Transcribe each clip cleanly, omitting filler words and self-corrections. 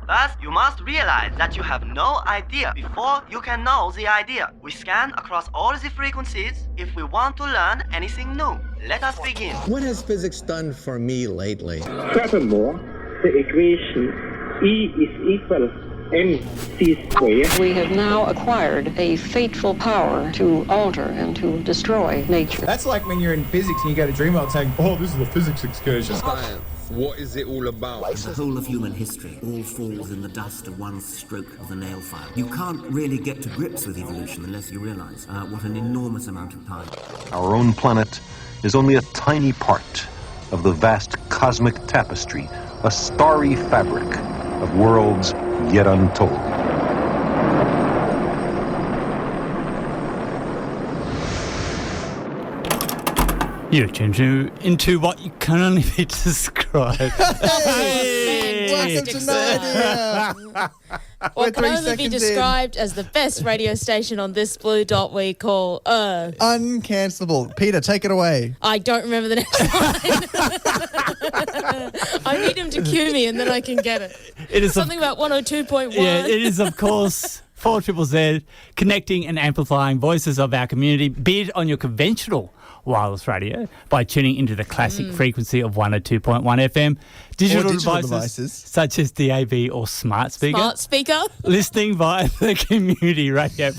First, you must realize that you have no idea before you can know the idea. We scan across all the frequencies if we want to learn anything new. Let us begin. What has physics done for me lately? Furthermore, the equation E is equal mc squared. We have now acquired a fateful power to alter and to destroy nature. That's like when you're in physics and you go to Dreamworld saying, oh, this is a physics excursion. Science. What is it all about? The whole of human history all falls in the dust of one stroke of the nail file. You can't really get to grips with evolution unless you realise what an enormous amount of time. Our own planet is only a tiny part of the vast cosmic tapestry, a starry fabric of worlds yet untold. You're tuned into what you can only be described. Hey, welcome to No Idea. What can only be described as the best radio station on this blue dot we call Earth. Uncancelable. Peter, take it away. I don't remember the next line. I need him to cue me and then I can get it. It is something about 102.1. Yeah, it is, of course, 4ZZZ, connecting and amplifying voices of our community, be it on your conventional wireless radio by tuning into the classic frequency of 102.1 FM, digital devices such as DAB or smart speaker, listening via the community radio.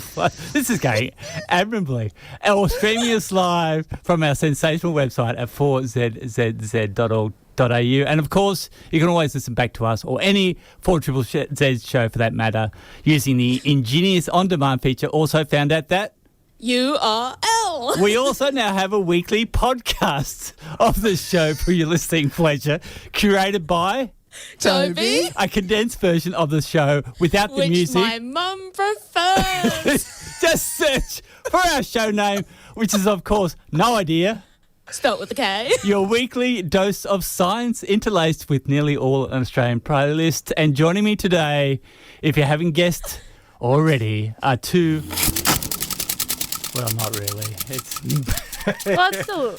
This is going admirably. Or streaming us live from our sensational website at 4ZZZ.org.au. And of course, you can always listen back to us or any 4ZZZ show for that matter using the ingenious on-demand feature also found at that URL. We also now have a weekly podcast of the show for your listening pleasure, curated by Toby. A condensed version of the show without the music. Which my mum prefers. Just search for our show name, which is, of course, No Idea. Spelt with a K. Your weekly dose of science interlaced with nearly all an Australian playlist. And joining me today, if you haven't guessed already, are two... Well, not really. It's well, it's still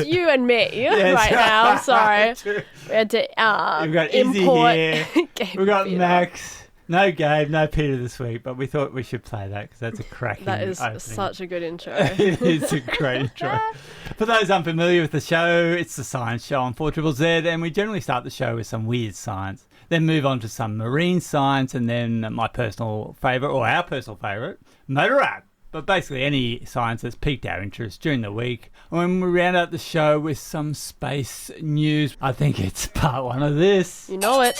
you and me right now. Sorry. We had to we've got import Issy here. We've got Max. No Gabe, no Peta this week, but we thought we should play that because that's a cracking That is opening. such a good intro. It's a great intro. For those unfamiliar with the show, it's the science show on 4ZZZ, and we generally start the show with some weird science, then move on to some marine science, and then my personal favourite, or our personal favourite, MotoRap. But basically any science that's piqued our interest during the week. When we round out the show with some space news, I think it's part one of this. You know it.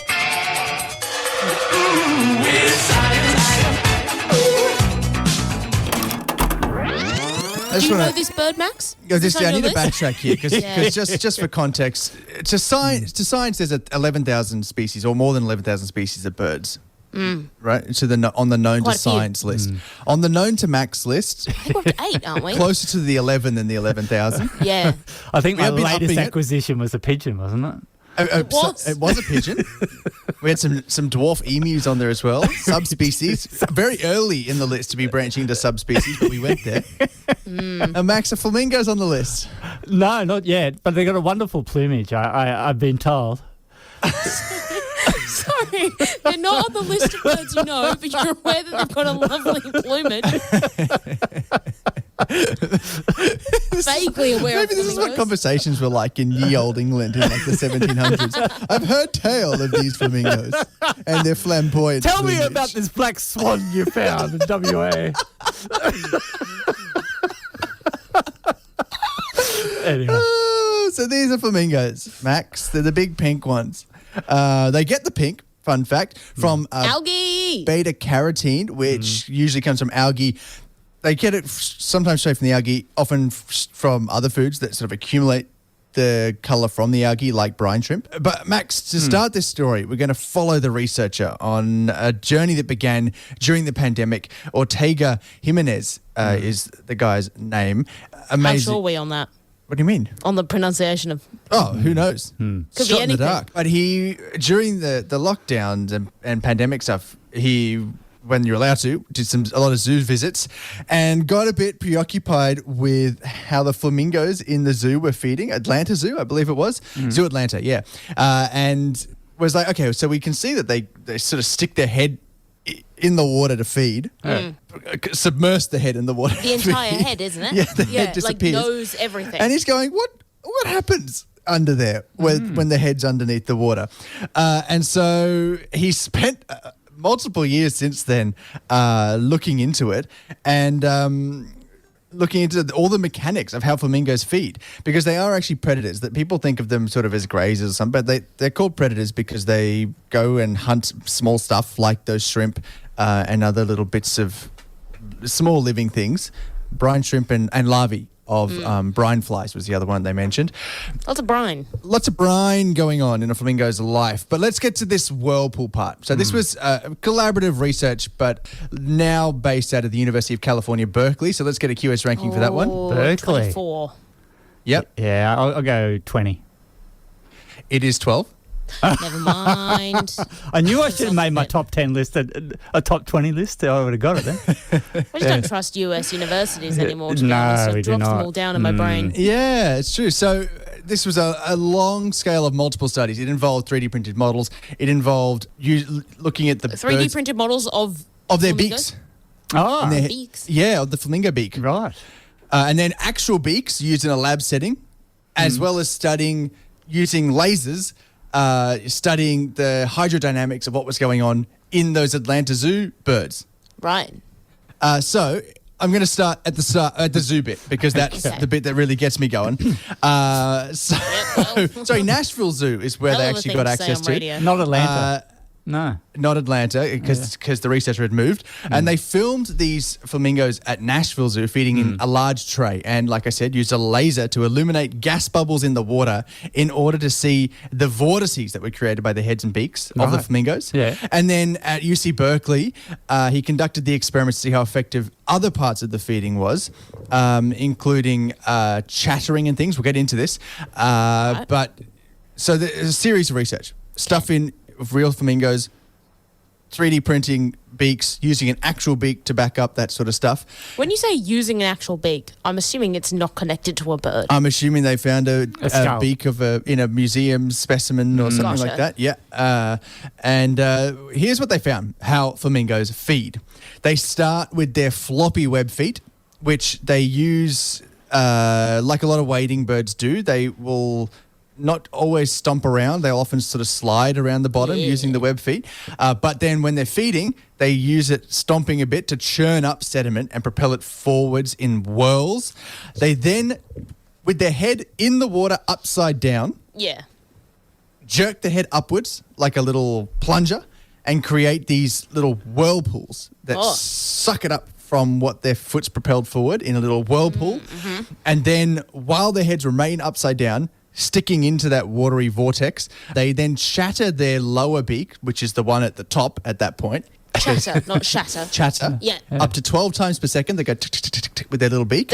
Do you know this bird, Max? I need to backtrack here because just for context, to science there's 11,000 species or more than 11,000 species of birds. Right, so on the known to science list. On the known to Max list, we're up to 8, aren't we? Closer to the 11 than the 11,000. Yeah. I think my latest acquisition was a pigeon, wasn't it? It was a pigeon. We had some dwarf emus on there as well, subspecies. Very early in the list to be branching into subspecies, but we went there. And Max, a flamingo's on the list. No, not yet, but they got a wonderful plumage, I've been told. Sorry, they're not on the list of birds you know, but you're aware that they've got a lovely plumage. Vaguely aware Maybe this is what conversations were like in ye old England in like the 1700s. I've heard tale of these flamingos and their flamboyant Tell plumage. me about this black swan you found in WA. Anyway. So these are flamingos, Max. They're the big pink ones. They get the pink, fun fact, from algae, beta carotene, which usually comes from algae. They get it sometimes straight from the algae, often from other foods that sort of accumulate the colour from the algae, like brine shrimp. But Max, to start this story, we're going to follow the researcher on a journey that began during the pandemic. Ortega Jimenez is the guy's name. Amazing. How sure are we on that? What do you mean? On the pronunciation of... Oh, who knows? Could Shot be in anything. the dark. But during the lockdowns and pandemic stuff, when you're allowed to, did a lot of zoo visits and got a bit preoccupied with how the flamingos in the zoo were feeding. Atlanta Zoo, I believe it was. Zoo Atlanta, yeah. And was like, okay, so we can see that they sort of stick their head in the water to feed, submerge the head in the water. The entire head, isn't it? Yeah, the head disappears. Like knows everything. And he's going, what happens under there when the head's underneath the water? And so he spent multiple years since then looking into it and looking into all the mechanics of how flamingos feed, because they are actually predators. That people think of them sort of as grazers or something, but they're called predators because they go and hunt small stuff like those shrimp and other little bits of small living things, brine shrimp and larvae of brine flies was the other one they mentioned. Lots of brine. Lots of brine going on in a flamingo's life. But let's get to this whirlpool part. So this was collaborative research, but now based out of the University of California, Berkeley. So let's get a QS ranking for that one. Berkeley. 24. Yep. Yeah, I'll go 20. It is 12. Never mind. I knew I should have made my top 10 list a top 20 list. I would have got it then. I just don't trust US universities anymore, to be No, honest. we It do drops them not. all down in my brain. Yeah, it's true. So this was a long scale of multiple studies. It involved 3D printed models. It involved looking at the 3D birds printed models of their flamingos? beaks. Oh, And their- beaks. Yeah, of the flamingo beak. right. And then actual beaks used in a lab setting, as well as studying using lasers, studying the hydrodynamics of what was going on in those Atlanta Zoo birds. Right. So I'm going to start at the zoo bit, because that's Okay. the bit that really gets me going. Sorry, Nashville Zoo is where Hell they of a actually thing got to say access on to. radio. Not Atlanta. No. Not Atlanta, because the researcher had moved. And they filmed these flamingos at Nashville Zoo feeding in a large tray. And like I said, used a laser to illuminate gas bubbles in the water in order to see the vortices that were created by the heads and beaks of the Right. flamingos. Yeah. And then at UC Berkeley, he conducted the experiments to see how effective other parts of the feeding was, including chattering and things. We'll get into this. But so there's a series of research. Stuff in of real flamingos, 3D printing beaks, using an actual beak to back up that sort of stuff. When you say using an actual beak, I'm assuming it's not connected to a bird. I'm assuming they found a skull. beak in a museum specimen or something like Gotcha. that. Yeah. And here's what they found, how flamingos feed. They start with their floppy web feet, which they use like a lot of wading birds do. They will not always stomp around. They'll often sort of slide around the bottom using the web feet. But then when they're feeding, they use it stomping a bit to churn up sediment and propel it forwards in whirls. They then, with their head in the water upside down, Yeah. jerk the head upwards like a little plunger and create these little whirlpools that suck it up from what their foot's propelled forward in a little whirlpool. And then while their heads remain upside down, sticking into that watery vortex, they then shatter their lower beak, which is the one at the top at that point. Chatter, not shatter. Chatter. Yeah. Up to 12 times per second, they go tick, tick, tick, tick, tick with their little beak.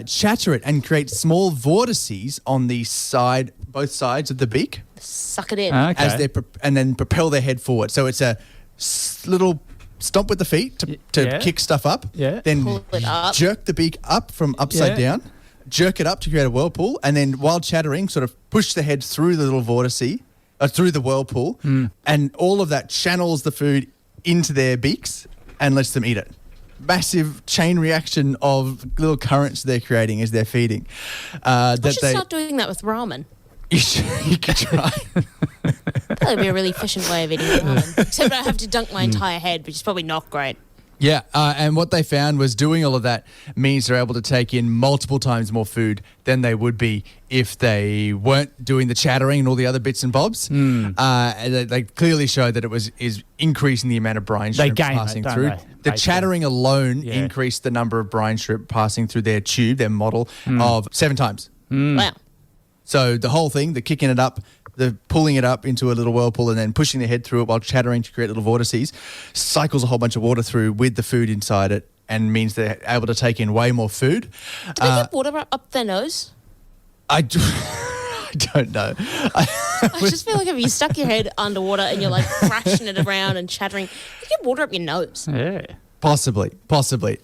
Chatter it and create small vortices on the side, both sides of the beak, Suck it in. Okay. as they and then propel their head forward. So it's a little stomp with the feet to Yeah. kick stuff up. Yeah. Then Pull it up. jerk the beak up from upside Yeah. down. Jerk it up to create a whirlpool, and then while chattering, sort of push the head through the little vortice, through the whirlpool, and all of that channels the food into their beaks and lets them eat it. Massive chain reaction of little currents they're creating as they're feeding. I should start doing that with ramen. You could try. That would be a really efficient way of eating ramen. Except I have to dunk my entire head, which is probably not great. Yeah, and what they found was doing all of that means they're able to take in multiple times more food than they would be if they weren't doing the chattering and all the other bits and bobs. And they clearly showed that is increasing the amount of brine They shrimp gain it, passing don't through. they? The Basically. chattering alone Yeah. increased the number of brine shrimp passing through their tube, their model, of 7 times. Wow. So the whole thing, the kicking it up, the pulling it up into a little whirlpool and then pushing their head through it while chattering to create little vortices, cycles a whole bunch of water through with the food inside it and means they're able to take in way more food. Do they get water up their nose? I don't know. I just feel like if you stuck your head underwater and you're like thrashing it around and chattering, you get water up your nose. Yeah. Possibly.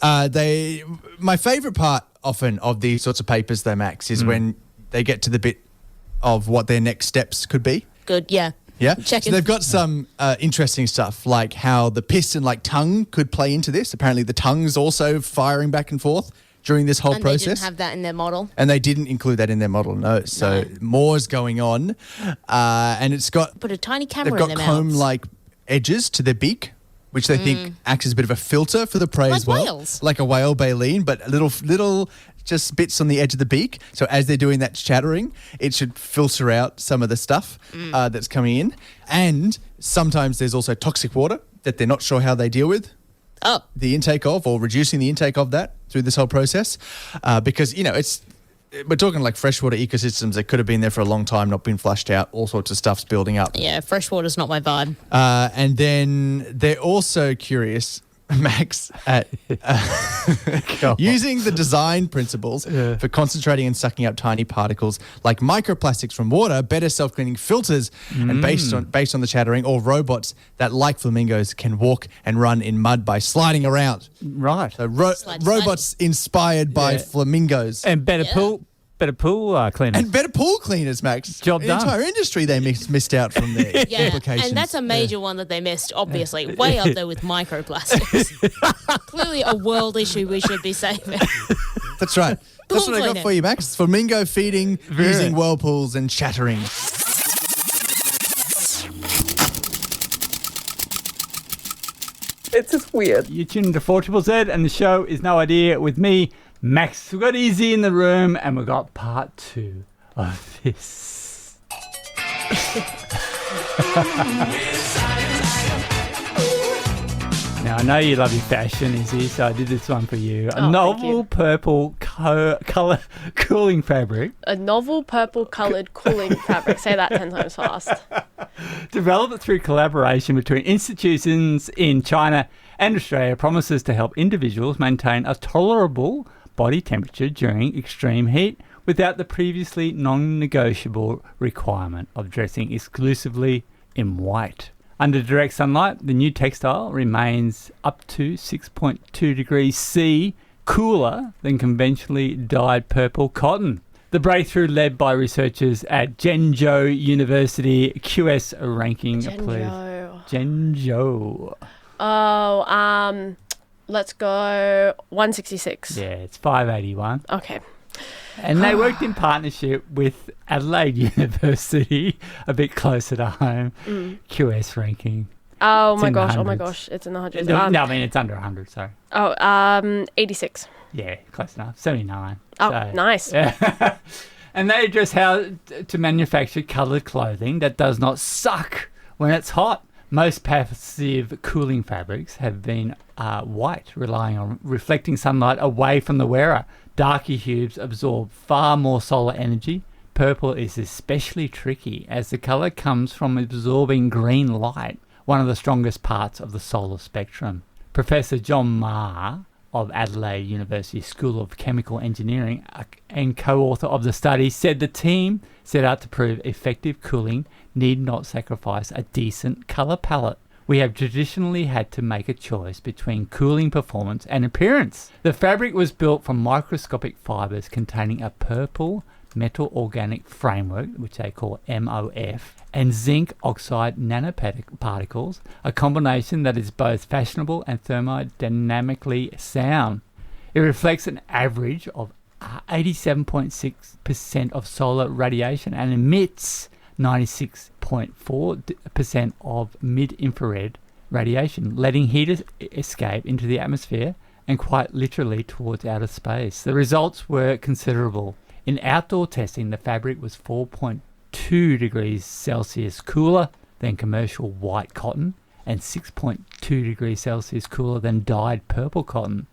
My favourite part often of these sorts of papers, though, Max, is when they get to the bit of what their next steps could be. Good, yeah. Yeah, Checking. so they've got some interesting stuff, like how the piston, like tongue, could play into this. Apparently, the tongue's also firing back and forth during this whole and process. they didn't have that in their model. And they didn't include that in their model, no. So more's going on, and it's got Put a tiny camera they've got in their mouths. comb-like edges to their beak, which they think acts as a bit of a filter for the prey Like as well, whales. like a whale baleen, but little just bits on the edge of the beak. So as they're doing that chattering, it should filter out some of the stuff that's coming in. And sometimes there's also toxic water that they're not sure how they deal with. The intake of, or reducing the intake of that through this whole process, because we're talking like freshwater ecosystems that could have been there for a long time, not been flushed out. All sorts of stuff's building up. Yeah, freshwater's not my vibe. And then they're also curious, Max, at using the design principles for concentrating and sucking up tiny particles like microplastics from water, better self-cleaning filters, and based on the chattering, or robots that, like flamingos, can walk and run in mud by sliding around. Right. So robots inspired by flamingos. And better pool cleaners. And better pool cleaners, Max. Job the done. entire industry they missed out from their applications. And that's a major one that they missed, obviously. Way up there with microplastics. Clearly a world issue we should be saving. That's right. That's what I got for you, Max. Flamingo feeding using whirlpools and chattering. It's just weird. You're tuned to 4ZZZ and the show is No Idea with me, Max. We've got Issy in the room and we've got part 2 of this. Now, I know you love your fashion, Issy, so I did this one for you. A novel purple colour cooling fabric. A novel purple coloured cooling fabric. Say that 10 times fast. Developed through collaboration between institutions in China and Australia, promises to help individuals maintain a tolerable body temperature during extreme heat without the previously non-negotiable requirement of dressing exclusively in white. Under direct sunlight, the new textile remains up to 6.2 degrees C cooler than conventionally dyed purple cotton. The breakthrough led by researchers at Zhengzhou University QS ranking. Zhengzhou. Oh, let's go 166. Yeah, it's 581. Okay. And they worked in partnership with Adelaide University, a bit closer to home, QS ranking. Oh my gosh, it's in the hundreds. No, I mean, it's under 100, sorry. 86. Yeah, close enough. 79. Oh, so, nice. Yeah. And they address how to manufacture coloured clothing that does not suck when it's hot. Most passive cooling fabrics have been white, relying on reflecting sunlight away from the wearer. Darker hues absorb far more solar energy. Purple is especially tricky as the colour comes from absorbing green light, one of the strongest parts of the solar spectrum. Professor John Ma of Adelaide University School of Chemical Engineering and co-author of the study said the team set out to prove effective cooling need not sacrifice a decent colour palette. We have traditionally had to make a choice between cooling performance and appearance. The fabric was built from microscopic fibres containing a purple metal organic framework, which they call MOF, and zinc oxide nanoparticles, a combination that is both fashionable and thermodynamically sound. It reflects an average of 87.6% of solar radiation and emits 96.4% of mid-infrared radiation, letting heat escape into the atmosphere and quite literally towards outer space. The results were considerable. In outdoor testing, the fabric was 4.2 degrees Celsius cooler than commercial white cotton and 6.2 degrees Celsius cooler than dyed purple cotton.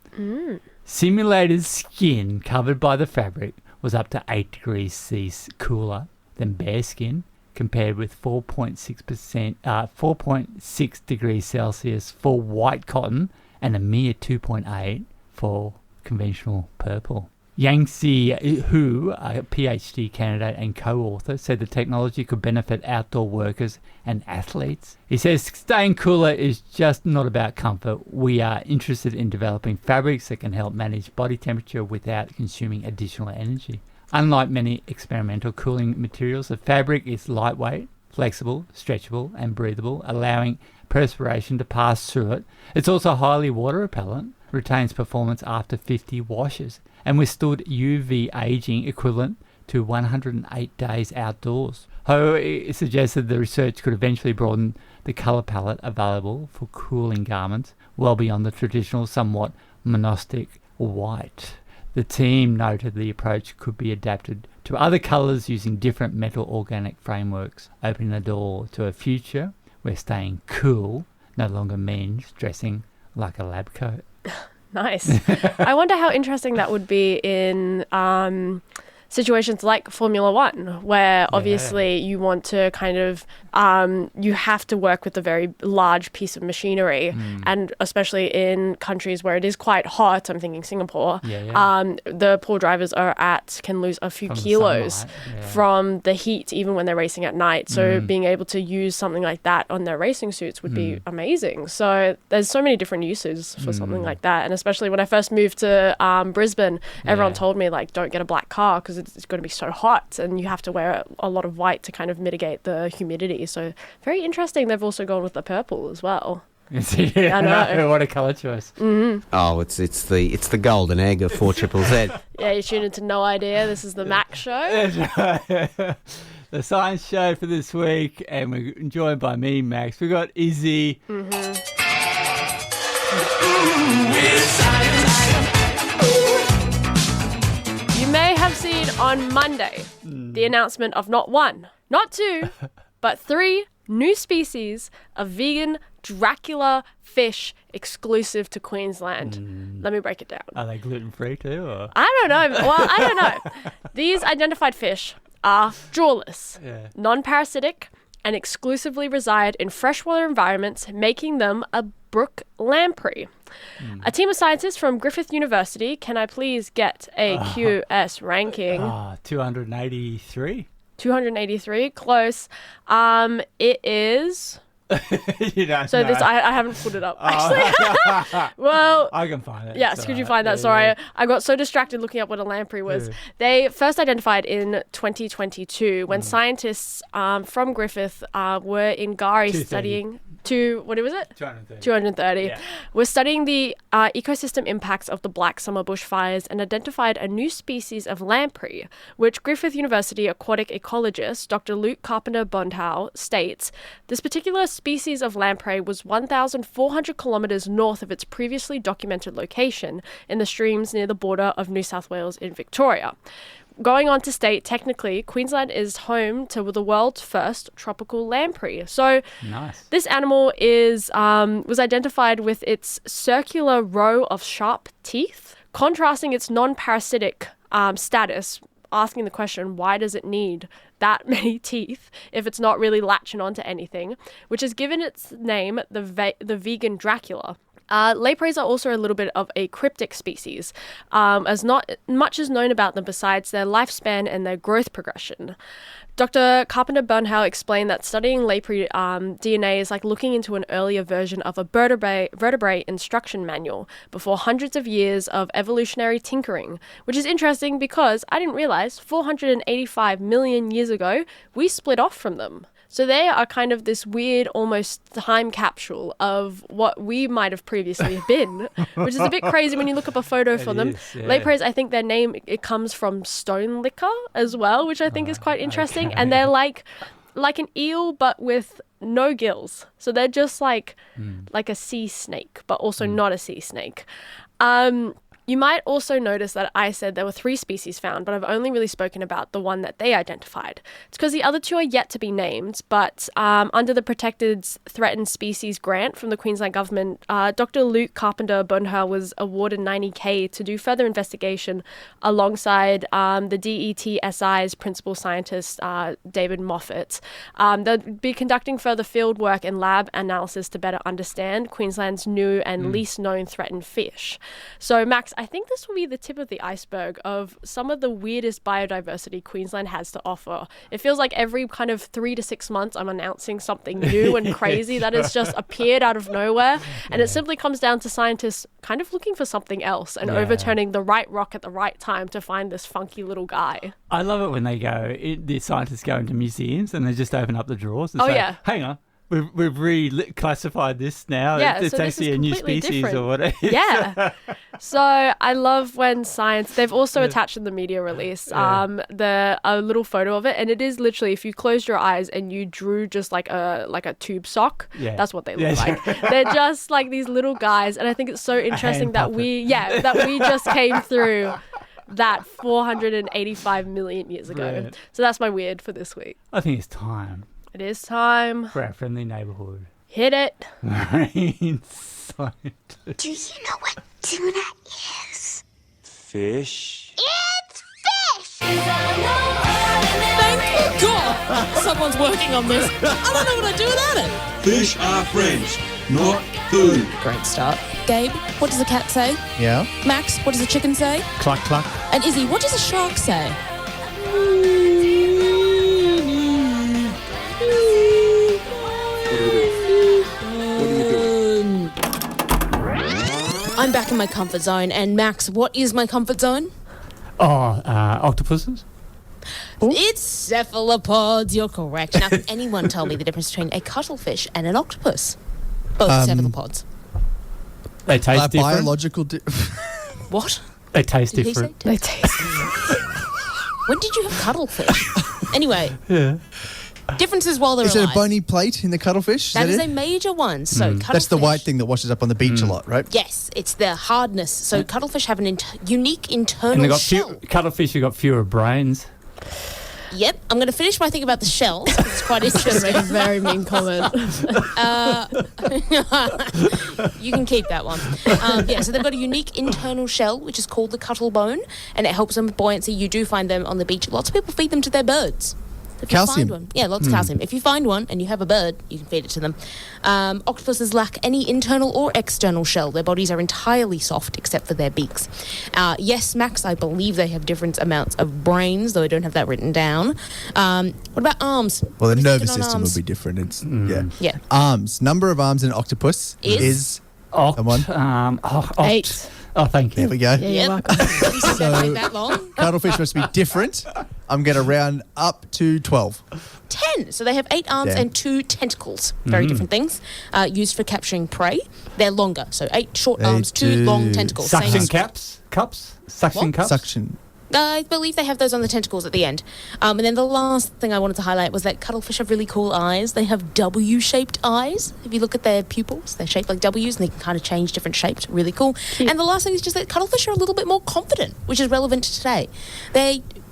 Simulated skin covered by the fabric was up to 8 degrees C cooler than bare skin, compared with 4.6 degrees Celsius for white cotton and a mere 2.8 for conventional purple. Yangtze Hu, a PhD candidate and co-author, said the technology could benefit outdoor workers and athletes. He says staying cooler is just not about comfort. We are interested in developing fabrics that can help manage body temperature without consuming additional energy. Unlike many experimental cooling materials, the fabric is lightweight, flexible, stretchable, and breathable, allowing perspiration to pass through it. It's also highly water repellent, retains performance after 50 washes, and withstood UV aging equivalent to 108 days outdoors. However, it suggested the research could eventually broaden the colour palette available for cooling garments well beyond the traditional, somewhat monastic white. The team noted the approach could be adapted to other colours using different metal organic frameworks, opening the door to a future where staying cool no longer means dressing like a lab coat. Nice. I wonder how interesting that would be in situations like Formula One, where obviously you want to kind of, you have to work with a very large piece of machinery, and especially in countries where it is quite hot, I'm thinking Singapore, the poor drivers can lose a few kilos from the heat, even when they're racing at night. So being able to use something like that on their racing suits would be amazing. So there's so many different uses for something like that. And especially when I first moved to Brisbane, everyone told me, like, don't get a black car because it's going to be so hot, and you have to wear a lot of white to kind of mitigate the humidity. So very interesting. They've also gone with the purple as well. I know. What a colour choice. Oh, it's the golden egg of 4ZZZ. Yeah, you tune into No Idea. This is the Max Show. The science show for this week, and we're joined by me, Max. We've got Issy. You may have seen on Monday the announcement of not one, not two, but 3 new species of vegan Dracula fish exclusive to Queensland. Let me break it down. Are they gluten-free too? Or? I don't know. Well, I don't know. These identified fish are jawless, non-parasitic, and exclusively reside in freshwater environments, making them a brook lamprey. A team of scientists from Griffith University, can I please get a QS ranking? 283. 283, close. It is... You don't so know. this I haven't put it up actually. Well, I can find it. Yes, could you find that? Sorry, I got so distracted looking up what a lamprey was. They first identified in 2022 when scientists from Griffith were in Gari studying. What was it? 230. Yeah. We're studying the ecosystem impacts of the Black Summer bushfires and identified a new species of lamprey, which Griffith University aquatic ecologist Dr. Luke Carpenter-Bondhow states this particular species of lamprey was 1,400 kilometres north of its previously documented location in the streams near the border of New South Wales in Victoria. Going on to state, technically, Queensland is home to the world's first tropical lamprey. So this animal was identified with its circular row of sharp teeth, contrasting its non-parasitic status, asking the question, why does it need that many teeth if it's not really latching onto anything, which has given its name the vegan Dracula. Lampreys are also a little bit of a cryptic species, as not much is known about them besides their lifespan and their growth progression. Dr. Carpenter-Bondhow explained that studying lamprey DNA is like looking into an earlier version of a vertebrate instruction manual before hundreds of years of evolutionary tinkering, which is interesting because I didn't realize 485 million years ago, we split off from them. So they are kind of this weird, almost time capsule of what we might have previously been, which is a bit crazy when you look up a photo for them. Lampreys, I think their name, it comes from stone liquor as well, which I think is quite interesting. Okay. And they're like an eel, but with no gills. So they're just like a sea snake, but also not a sea snake. You might also notice that I said there were 3 species found, but I've only really spoken about the one that they identified. It's because the other 2 are yet to be named, but under the Protected Threatened Species grant from the Queensland Government, Dr. Luke Carpenter-Bondhow was awarded $90,000 to do further investigation alongside the DETSI's principal scientist, David Moffat. They'll be conducting further field work and lab analysis to better understand Queensland's new and least known threatened fish. So, Max, Max, I think this will be the tip of the iceberg of some of the weirdest biodiversity Queensland has to offer. It feels like every kind of 3 to 6 months I'm announcing something new and crazy that has just appeared out of nowhere. And it simply comes down to scientists kind of looking for something else and overturning the right rock at the right time to find this funky little guy. I love it when the scientists go into museums and they just open up the drawers and say, hang on. We've reclassified this now. Yeah, it's so actually a new species different. or whatever. Yeah. So I love when science, they've also attached in the media release a little photo of it. And it is literally, if you closed your eyes and you drew just like a tube sock, that's what they look like. They're just like these little guys. And I think it's so interesting that we just came through that 485 million years ago. Brilliant. So that's my weird for this week. I think it's time. It is time. For our friendly neighbourhood. Hit it. Marine scientist. Do you know what tuna is? Fish. It's fish! Thank God someone's working on this. I don't know what I'd do without it. Fish are friends, not food. Great start. Gabe, what does a cat say? Yeah. Max, what does a chicken say? Cluck, cluck. And Izzy, what does a shark say? I'm back in my comfort zone. And Max, what is my comfort zone? Octopuses? It's cephalopods. You're correct. Now, can anyone tell me the difference between a cuttlefish and an octopus? Both cephalopods. They taste different. Biological. What? They taste Did he say different. They taste When did you have cuttlefish? Anyway. Yeah. Differences while they're Is alive. it a bony plate in the cuttlefish? That is it? a major one. So cuttlefish. That's the white thing that washes up on the beach a lot, right? Yes, it's the hardness. So cuttlefish have an unique internal And they got shell. cuttlefish, you got fewer brains. Yep, I'm going to finish my thing about the shells. It's quite interesting. Make a very mean comment. You can keep that one. So they've got a unique internal shell, which is called the cuttlebone, and it helps them with buoyancy. You do find them on the beach. Lots of people feed them to their birds. If you Calcium. find one. Yeah, lots of calcium. If you find one and you have a bird, you can feed it to them. Octopuses lack any internal or external shell. Their bodies are entirely soft except for their beaks. Yes, Max, I believe they have different amounts of brains, though I don't have that written down. What about arms? Well, the What are you nervous thinking on system arms? would be different. It's Yeah. Arms. Number of arms in an octopus is come on. 8. Oh, thank you. There we go. Yeah, you're welcome. Don't take that long. Cuttlefish must be different. I'm going to round up to 12. 10. So they have 8 arms Yeah. and 2 tentacles. Very different things. Used for capturing prey. They're longer. So 8 short They arms, 2 do long tentacles. Same Suction as- cups? Suction What? cups? Suction. I believe they have those on the tentacles at the end. And then the last thing I wanted to highlight was that cuttlefish have really cool eyes. They have W-shaped eyes. If you look at their pupils, they're shaped like W's and they can kind of change different shapes. Really cool. Cute. And the last thing is just that cuttlefish are a little bit more confident, which is relevant to today.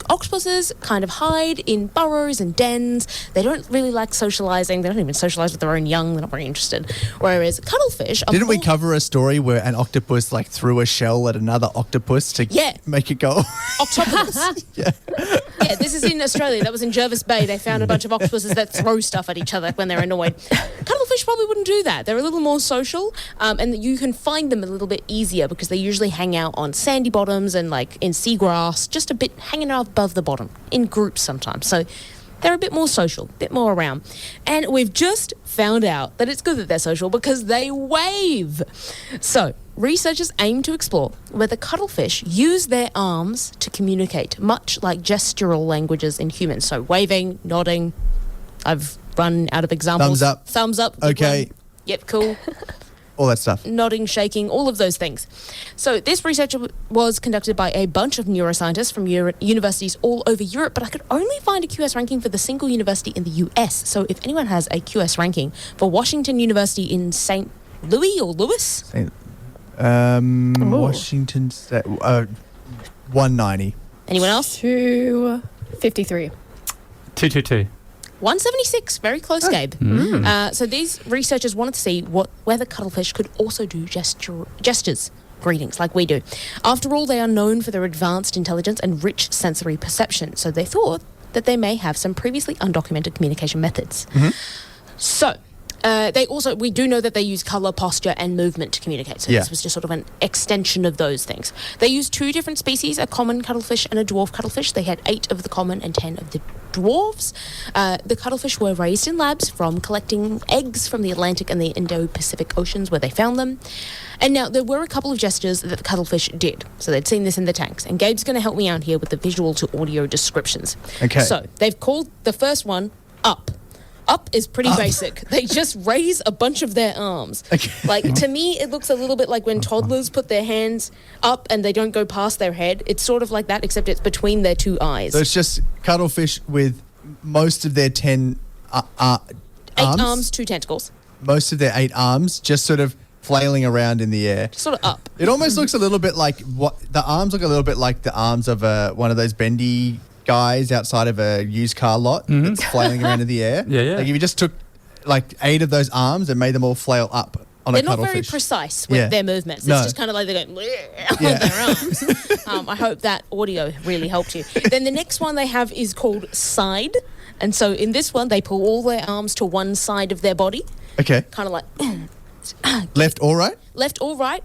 Octopuses kind of hide in burrows and dens. They don't really like socializing. They don't even socialize with their own young. They're not very interested. Whereas cuttlefish are Didn't we more- cover a story where an octopus threw a shell at another octopus to make it go? Octopus. Yeah, this is in Australia. That was in Jervis Bay. They found a bunch of octopuses that throw stuff at each other when they're annoyed. Cuttlefish probably wouldn't do that. They're a little more social, and you can find them a little bit easier because they usually hang out on sandy bottoms and in seagrass, just a bit hanging out above the bottom, in groups sometimes. So they're a bit more social, a bit more around. And we've just found out that it's good that they're social because they wave. So researchers aim to explore whether cuttlefish use their arms to communicate, much like gestural languages in humans. So waving, nodding. I've run out of examples. Thumbs up. Thumbs up. Good Okay. one. Yep, cool. All that stuff. Nodding, shaking, all of those things. So this research was conducted by a bunch of neuroscientists from universities all over Europe, but I could only find a QS ranking for the single university in the US. So if anyone has a QS ranking for Washington University in St. Louis or Louis? Washington State, 190. Anyone else? 253. 222. 176, very close, Gabe. So these researchers wanted to see whether cuttlefish could also do gestures, greetings, like we do. After all, they are known for their advanced intelligence and rich sensory perception, so they thought that they may have some previously undocumented communication methods. So, We do know that they use colour, posture, and movement to communicate. So this was just sort of an extension of those things. They used 2 different species, a common cuttlefish and a dwarf cuttlefish. They had 8 of the common and 10 of the dwarves. The cuttlefish were raised in labs from collecting eggs from the Atlantic and the Indo-Pacific Oceans where they found them. And now there were a couple of gestures that the cuttlefish did. So they'd seen this in the tanks. And Gabe's going to help me out here with the visual to audio descriptions. Okay. So they've called the first one up. Up is pretty basic. They just raise a bunch of their arms. Okay. Like, to me, it looks a little bit like when toddlers put their hands up and they don't go past their head. It's sort of like that, except it's between their 2 eyes. So it's just cuttlefish with most of their 10 arms. 8 arms, 2 tentacles. Most of their 8 arms just sort of flailing around in the air. Just sort of up. It almost looks a little bit like the arms look a little bit like the arms of one of those bendy guys outside of a used car lot that's flailing around in the air. Yeah. Like if you just took like 8 of those arms and made them all flail up on They're a not cuttlefish. very precise with their movements. It's just kind of like they're going on their arms. I hope that audio really helped you. Then the next one they have is called side. And so in this one, they pull all their arms to one side of their body. Okay. Kind of like... Left or right? Left or right.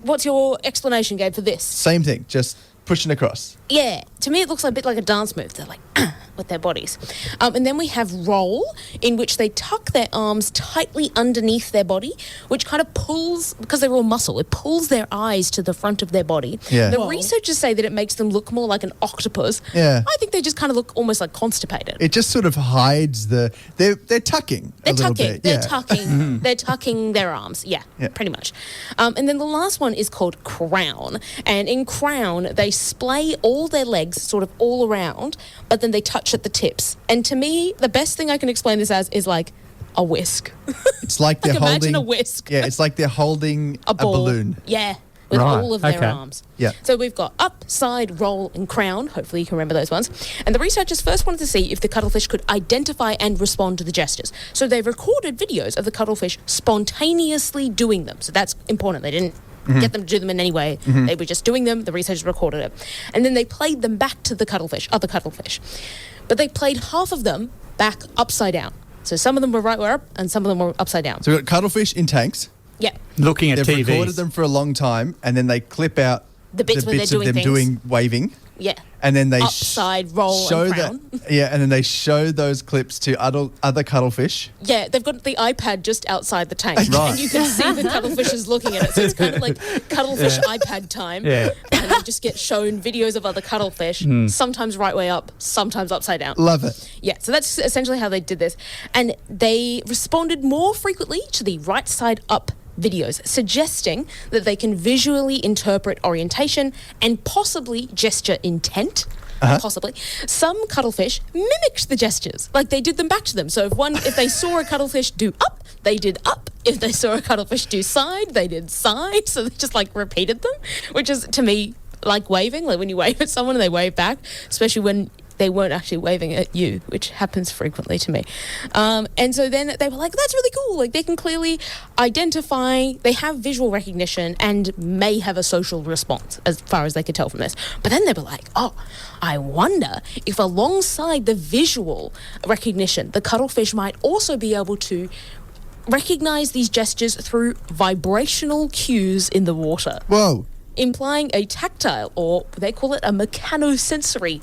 What's your explanation, Gabe, for this? Same thing, just pushing across. Yeah, to me it looks a bit like a dance move. They're like with their bodies. And then we have roll, in which they tuck their arms tightly underneath their body, which kind of pulls, because they're all muscle, it pulls their eyes to the front of their body. Yeah. The researchers say that it makes them look more like an octopus. Yeah. I think they just kind of look almost like constipated. It just sort of hides they're tucking a little bit. They're tucking. They're tucking their arms. Yeah, pretty much. And then the last one is called crown. And in crown, they splay all their legs sort of all around, but then they touch at the tips. And to me, the best thing I can explain this as is like a whisk. It's like they're imagine holding a whisk. Yeah, it's like they're holding a ball. balloon. Yeah. With all of their arms. Yeah. So we've got up, side, roll, and crown. Hopefully you can remember those ones. And the researchers first wanted to see if the cuttlefish could identify and respond to the gestures. So they recorded videos of the cuttlefish spontaneously doing them. So that's important. They didn't get them to do them in any way. They were just doing them. The researchers recorded it. And then they played them back to the other cuttlefish. But they played half of them back upside down. So some of them were right where up and some of them were upside down. So we've got cuttlefish in tanks. Yeah. Looking at They've TVs. recorded them for a long time, and then they clip out The bits where they're of doing them things. doing waving. Yeah. And then they Upside, roll, show and crown. and then they show those clips to other cuttlefish. Yeah, they've got the iPad just outside the tank. Right. And you can see the cuttlefishes looking at it. So it's kind of like cuttlefish iPad time. Yeah. And they just get shown videos of other cuttlefish, sometimes right way up, sometimes upside down. Love it. Yeah, so that's essentially how they did this. And they responded more frequently to the right side up videos, suggesting that they can visually interpret orientation and possibly gesture intent. Possibly. Some cuttlefish mimicked the gestures, like they did them back to them. So if they saw a cuttlefish do up, they did up. If they saw a cuttlefish do side, they did side. So they just like repeated them, which is to me like waving, like when you wave at someone and they wave back, especially when they weren't actually waving at you, which happens frequently to me. And so then they were like, that's really cool. Like they can clearly identify, they have visual recognition and may have a social response as far as they could tell from this. But then they were like, oh, I wonder if alongside the visual recognition, the cuttlefish might also be able to recognize these gestures through vibrational cues in the water. Whoa. Implying a tactile, or they call it a mechanosensory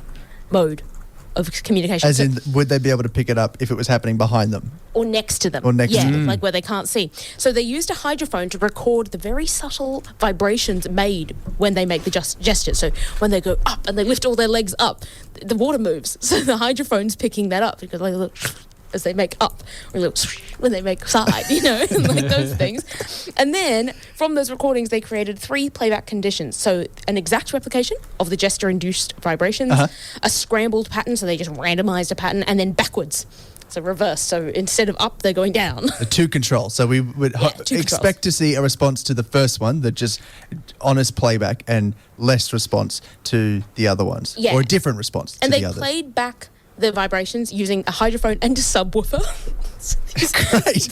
mode of communication. As in, would they be able to pick it up if it was happening behind them? Or next to them. Or next to them. Like where they can't see. So they used a hydrophone to record the very subtle vibrations made when they make the gestures. So when they go up and they lift all their legs up, the water moves. So the hydrophone's picking that up because like a little as they make up, or a little when they make side, like those things. And then from those recordings, they created 3 playback conditions. So an exact replication of the gesture-induced vibrations, a scrambled pattern, so they just randomized a pattern, and then backwards. So reverse. So instead of up, they're going down. The 2 control. So we would expect to see a response to the first one, that just honest playback, and less response to the other ones. Yeah. Or a different response to the others. And they played back the vibrations using a hydrophone and a subwoofer.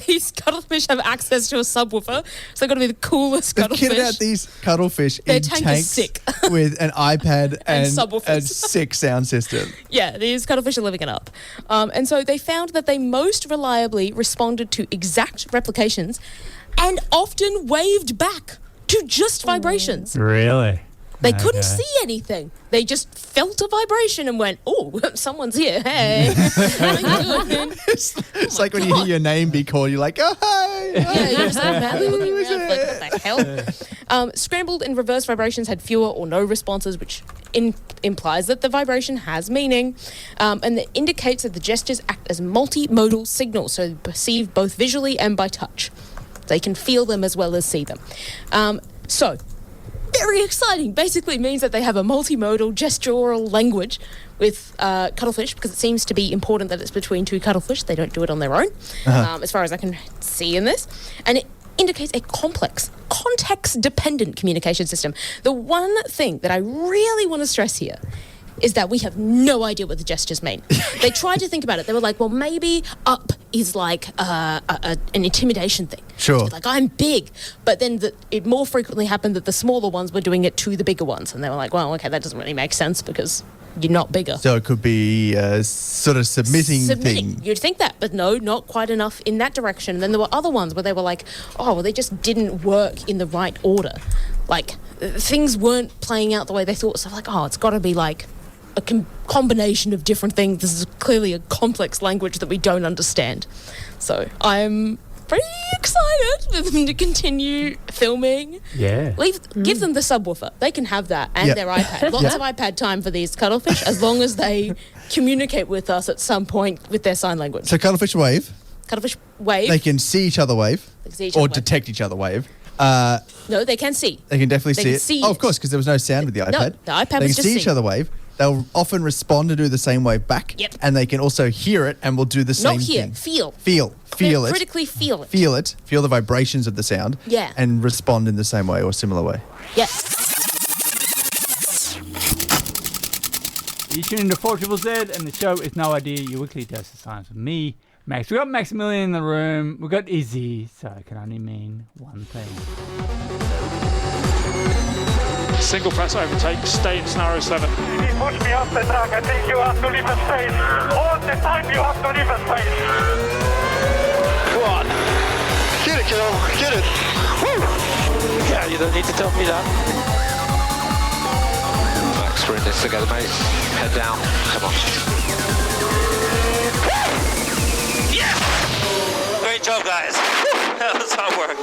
These cuttlefish have access to a subwoofer, so they've got to be the coolest They've cuttlefish. kitted out these cuttlefish Their in tank is tanks sick. with an iPad and subwoofers. a sick sound system. Yeah, these cuttlefish are living it up. And so they found that they most reliably responded to exact replications and often waved back to just vibrations. Really? They couldn't see anything. They just felt a vibration and went, oh, someone's here. Hey. How you doing? It's like when you hear your name be called, you're like, oh, hi. Yeah, you're just like madly looking around like, what the hell? Scrambled and reverse vibrations had fewer or no responses, which implies that the vibration has meaning, and it indicates that the gestures act as multimodal signals, so perceived both visually and by touch. They can feel them as well as see them. So, very exciting. Basically means that they have a multimodal gestural language with cuttlefish, because it seems to be important that it's between two cuttlefish. They don't do it on their own, as far as I can see in this. And it indicates a complex, context-dependent communication system. The one thing that I really want to stress here is that we have no idea what the gestures mean. They tried to think about it. They were like, well, maybe up is like an intimidation thing. Sure. Like, I'm big. But then it more frequently happened that the smaller ones were doing it to the bigger ones. And they were like, well, okay, that doesn't really make sense because you're not bigger. So it could be a sort of submitting thing. You'd think that, but no, not quite enough in that direction. And then there were other ones where they were like, oh, well, they just didn't work in the right order. Like, things weren't playing out the way they thought. So like, oh, it's got to be like a combination of different things. This is clearly a complex language that we don't understand. So I'm pretty excited for them to continue filming. Yeah. Give them the subwoofer. They can have that and their iPad. Lots of iPad time for these cuttlefish, as long as they communicate with us at some point with their sign language. So cuttlefish wave. Cuttlefish wave. They can see each other wave. They can see each or other wave. detect each other wave. No, they can see. They can definitely They see can it. see Oh, it. of course, because there was no sound with the iPad. No, the iPad they was can just see each see. other wave. They'll often respond to do the same wave back. Yep. And they can also hear it and will do the same Not hear, thing. feel. Feel it. Critically feel it. Feel it. Feel the vibrations of the sound. Yeah. And respond in the same way or similar way. Yeah. You tune into 4ZZZ, and the show is No Idea, your weekly dose of science with me, Max. We've got Maximillian in the room. We've got Issy, so it can only mean one thing. Single press overtake, stay in scenario 7. If you push me off the track, I think you have to leave a space. All the time you have to leave a space. Come on. Get it, kiddo. Get it. Woo! Yeah, you don't need to tell me that. Max, we're in this together, mate. Head down. Come on. Yes! Great job, guys. That was hard work.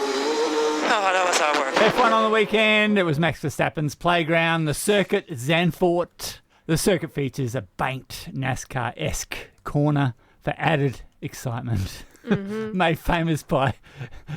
Oh, that was hard work. F1 on the weekend. It was Max Verstappen's playground, the circuit Zandvoort. The circuit features a banked NASCAR-esque corner for added excitement. Made famous by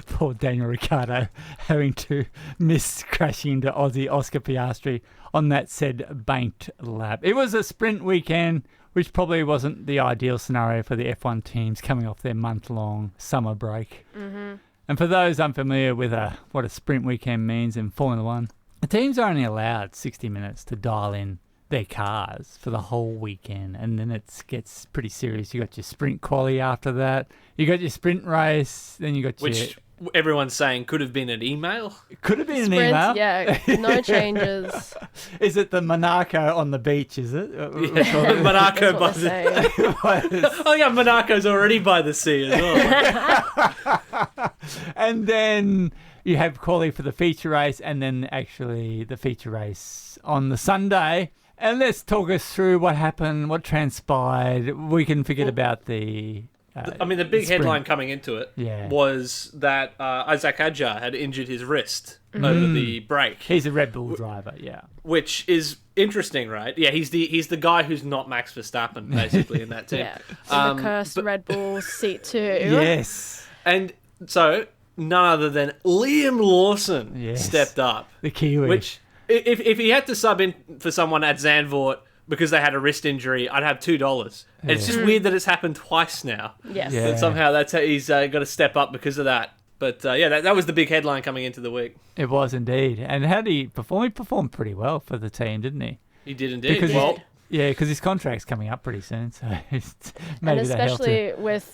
poor Daniel Ricciardo having to miss crashing into Aussie Oscar Piastri on that said banked lap. It was a sprint weekend, which probably wasn't the ideal scenario for the F1 teams coming off their month-long summer break. And for those unfamiliar with what a sprint weekend means in Formula One, the teams are only allowed 60 minutes to dial in their cars for the whole weekend, and then it gets pretty serious. You got your sprint quali after that, you got your sprint race, then you got which everyone's saying could have been an email. It could have been Sprint, an email. yeah, no changes. Is it the Monaco on the beach? Is it? Yeah, Monaco by the. Oh yeah, Monaco's already by the sea as well. And then you have quali for the feature race, and then actually the feature race on the Sunday. And let's talk us through what happened, what transpired. We can forget about the. I mean, the big sprint headline coming into it Yeah. was that Isaac Adjar had injured his wrist over the break. He's a Red Bull driver, yeah. Which is interesting, right? Yeah, he's the guy who's not Max Verstappen, basically, in that team. Yeah, in the cursed Red Bull seat too. Yes. And so, none other than Liam Lawson stepped up. The Kiwi. Which, if he had to sub in for someone at Zandvoort because they had a wrist injury, I'd have $2. And it's just weird that it's happened twice now. Yes. And somehow he's got to step up because of that. But that was the big headline coming into the week. It was indeed. And how did he perform? He performed pretty well for the team, didn't he? He did indeed. Because Yeah, because his contract's coming up pretty soon, so maybe And that helps him. especially with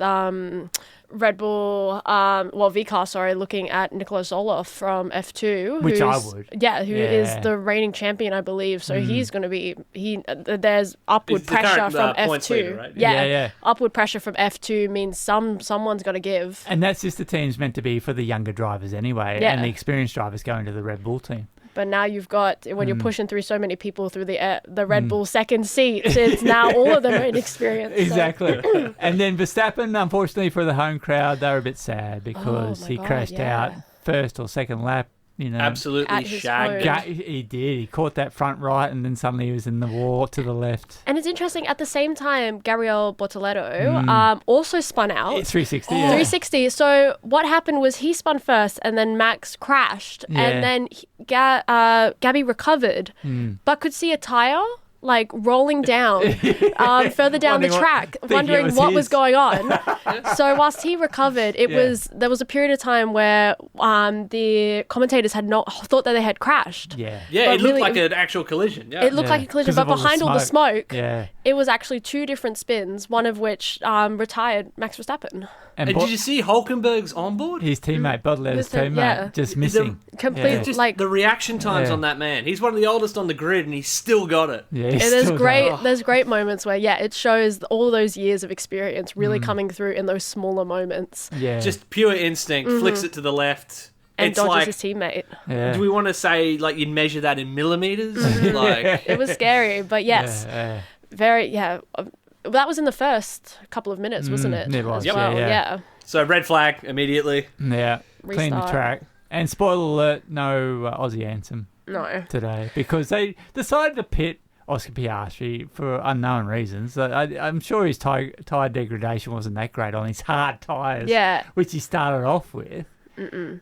Red Bull, VCAR, sorry, looking at Nicola Zola from F2. Which I who's- would. Yeah, who is Yeah. the reigning champion, I believe. So he's going to be, there's upward He's the pressure current, from points F2. leader, right? Yeah. Upward pressure from F2 means someone's got to give. And that's just the team's meant to be for the younger drivers anyway, Yeah. and the experienced drivers going to the Red Bull team. But now you've got, when you're pushing through so many people through the Red Bull second seat, it's now all of them are inexperienced. so- Exactly. And then Verstappen, unfortunately for the home crowd, they were a bit sad because my he God, crashed yeah. out first or second lap. Absolutely At his shagged. home. He did. He caught that front right, and then suddenly he was in the wall to the left. And it's interesting, at the same time, Gabriel Bortoletto also spun out. It's 360. Yeah. 360. So what happened was he spun first, and then Max crashed, Yeah. and then Gabby recovered, but could see a tire like rolling down further down the Wondering what- track, thinking it wondering was what his. was going on. So whilst he recovered, Yeah. there was a period of time where the commentators had not thought that they had crashed. Yeah. Yeah, But it looked really- like an actual collision. Yeah. It looked like a collision, 'Cause but of behind all the smoke, Yeah. it was actually two different spins, one of which retired Max Verstappen. And did you see Hulkenberg's onboard? His teammate, Bodletter's Listen, teammate, yeah. just missing. Complete, Just like, the reaction times Yeah. on that man. He's one of the oldest on the grid, and he's still got it. Yeah, and there's great moments where it shows all those years of experience really coming through in those smaller moments. Yeah. Just pure instinct, flicks it to the left. And it's dodges like, his teammate. Yeah. do we want to say like you'd measure that in millimeters? Like, It was scary, but yes, Yeah. very that was in the first couple of minutes, wasn't it? it was, as Yep. well, yeah. so red flag immediately. Yeah. Clean the Restart. track. And spoiler alert, no Aussie anthem No. today because they decided to pit Oscar Piastri for unknown reasons. I'm sure his tyre degradation wasn't that great on his hard tyres, Yeah. which he started off with.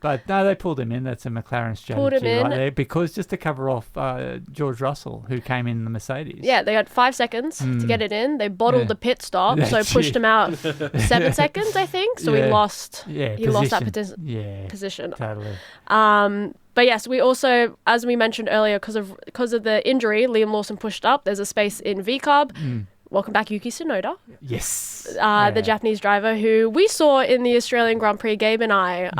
But no, they pulled him in. That's a McLaren strategy him in. right there because just to cover off George Russell, who came in the Mercedes. Yeah, they had 5 seconds to get it in. They bottled Yeah. the pit stop, so That's pushed it. him out 7 seconds, I think. So he Yeah. lost. Yeah, he lost that Yeah, position. totally. But yes, we also, as we mentioned earlier, because of the injury, Liam Lawson pushed up. There's a space in VCARB. Welcome back, Yuki Tsunoda. Yes. The Japanese driver who we saw in the Australian Grand Prix, Gabe and I,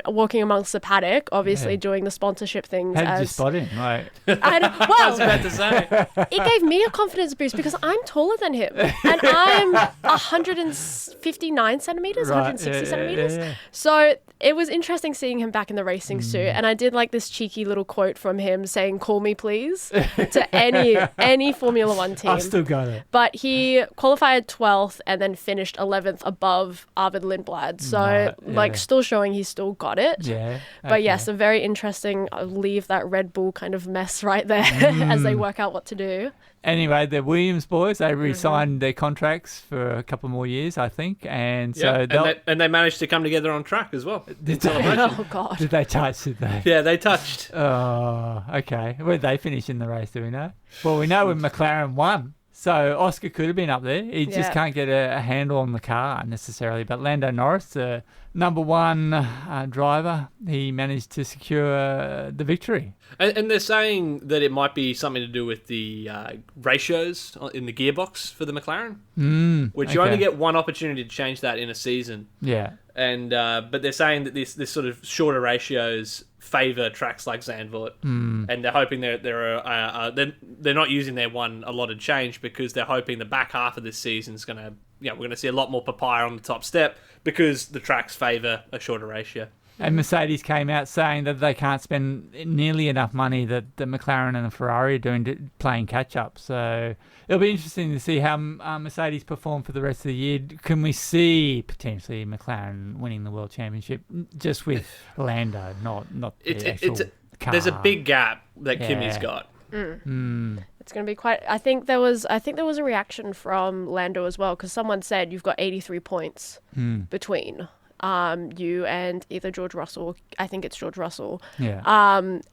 walking amongst the paddock, obviously doing the sponsorship things. How did you spot him? Like, I know, I was well, about to say. it gave me a confidence boost because I'm taller than him. And I'm 159 centimetres, Right, 160 yeah, centimetres. yeah. So it was interesting seeing him back in the racing suit. And I did like this cheeky little quote from him saying, "Call me, please," to any Formula One team. I've still got it. But he qualified 12th and then finished 11th above Arvid Lindblad. So, Right, yeah. still showing he's still got it. Yeah. But yes, a very interesting, I'll leave that Red Bull kind of mess right there as they work out what to do. Anyway, the Williams boys, they re-signed their contracts for a couple more years, I think. And so and they managed to come together on track as well. Did they? Oh, God. Did they touch, did they? Yeah, they touched. Oh, okay. Where did they finish in the race, do we know? Well, we know when McLaren won. So Oscar could have been up there. He just can't get a handle on the car necessarily. But Lando Norris, the number one driver, he managed to secure the victory. And they're saying that it might be something to do with the ratios in the gearbox for the McLaren, which you only get one opportunity to change that in a season. Yeah. And but they're saying that this sort of shorter ratios favour tracks like Zandvoort, and they're hoping they're not using their one allotted change because they're hoping the back half of this season is gonna we're gonna see a lot more papaya on the top step because the tracks favour a shorter ratio. And Mercedes came out saying that they can't spend nearly enough money that the McLaren and the Ferrari are doing playing catch-up. So it'll be interesting to see how Mercedes perform for the rest of the year. Can we see potentially McLaren winning the World Championship just with Lando, not the actual car? There's a big gap that Kimi's got. It's going to be quite. I think there was a reaction from Lando as well because someone said you've got 83 points between you and either George Russell. I think it's George Russell. Yeah.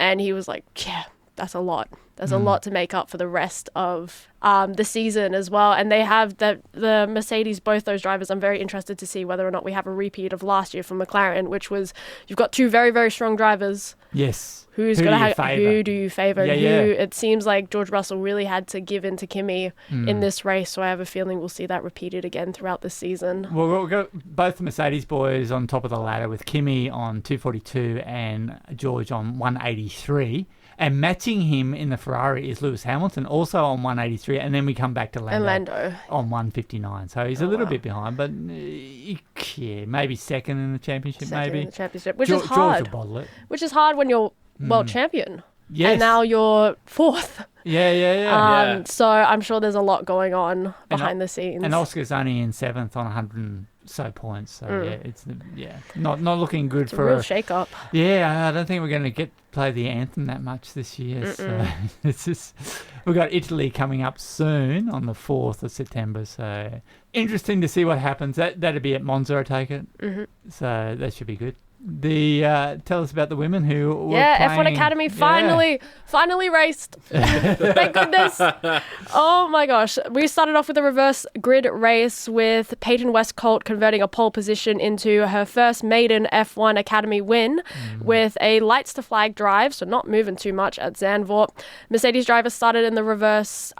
And he was like, yeah, that's a lot. There's a lot to make up for the rest of the season as well. And they have the Mercedes, both those drivers. I'm very interested to see whether or not we have a repeat of last year from McLaren, which was you've got two very, very strong drivers. Yes. Who do you favour? It seems like George Russell really had to give in to Kimi in this race, so I have a feeling we'll see that repeated again throughout the season. Well, we'll go both the Mercedes boys on top of the ladder with Kimi on 242 and George on 183. And matching him in the Ferrari is Lewis Hamilton, also on 183, and then we come back to Lando on 159. So he's a little bit behind, but maybe second in the championship, Which is hard. George will bottle it. Which is hard when you're world champion. Yes. And now you're fourth. Yeah. So I'm sure there's a lot going on behind the scenes. And Oscar's only in seventh on 100 and so points. So it's not looking good for a real shake-up. Yeah, I don't think we're going to play the anthem that much this year. So it's just we've got Italy coming up soon on the 4th of September. So interesting to see what happens. That'd be at Monza, I take it. So that should be good. Tell us about the women who were playing. F1 Academy finally raced. Thank goodness. Oh my gosh. We started off with a reverse grid race with Peyton Westcolt converting a pole position into her first maiden F1 Academy win with a lights to flag drive, so not moving too much at Zandvoort. Mercedes driver started in the reverse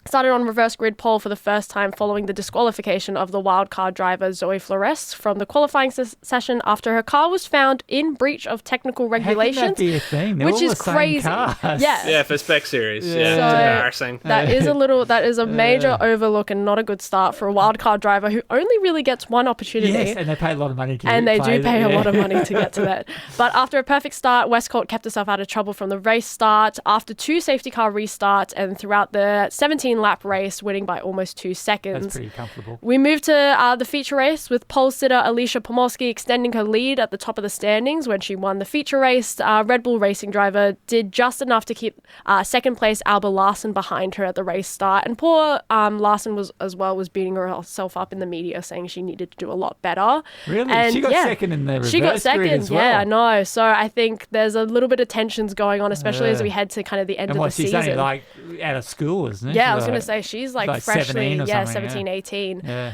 started on reverse grid pole for the first time following the disqualification of the wildcard driver Zoe Flores from the qualifying session after her car was found in breach of technical regulations. How can that be a thing? They're which all is the same crazy. cars. Yeah, for spec series. Yeah, So it's embarrassing. That is a major overlook and not a good start for a wildcard driver who only really gets one opportunity. Yes, and they pay a lot of money to And they play do pay that, a lot of money to get to that. But after a perfect start, Westcolt kept herself out of trouble from the race start after 2 safety car restarts and throughout the 17-lap race, winning by almost 2 seconds. That's pretty comfortable. We moved to the feature race with pole sitter Alicia Pomorski extending her lead at the top of the standings when she won the feature race. Red Bull Racing driver did just enough to keep second place Alba Larson behind her at the race start. And poor Larson was beating herself up in the media saying she needed to do a lot better. Really? And she got second in the reverse She got second, grid as well. yeah, I know. So I think there's a little bit of tensions going on, especially as we head to kind of the end of the season. She's only like out of school, isn't it? Yeah, I was going to say she's like freshly, 17, 18. Yeah.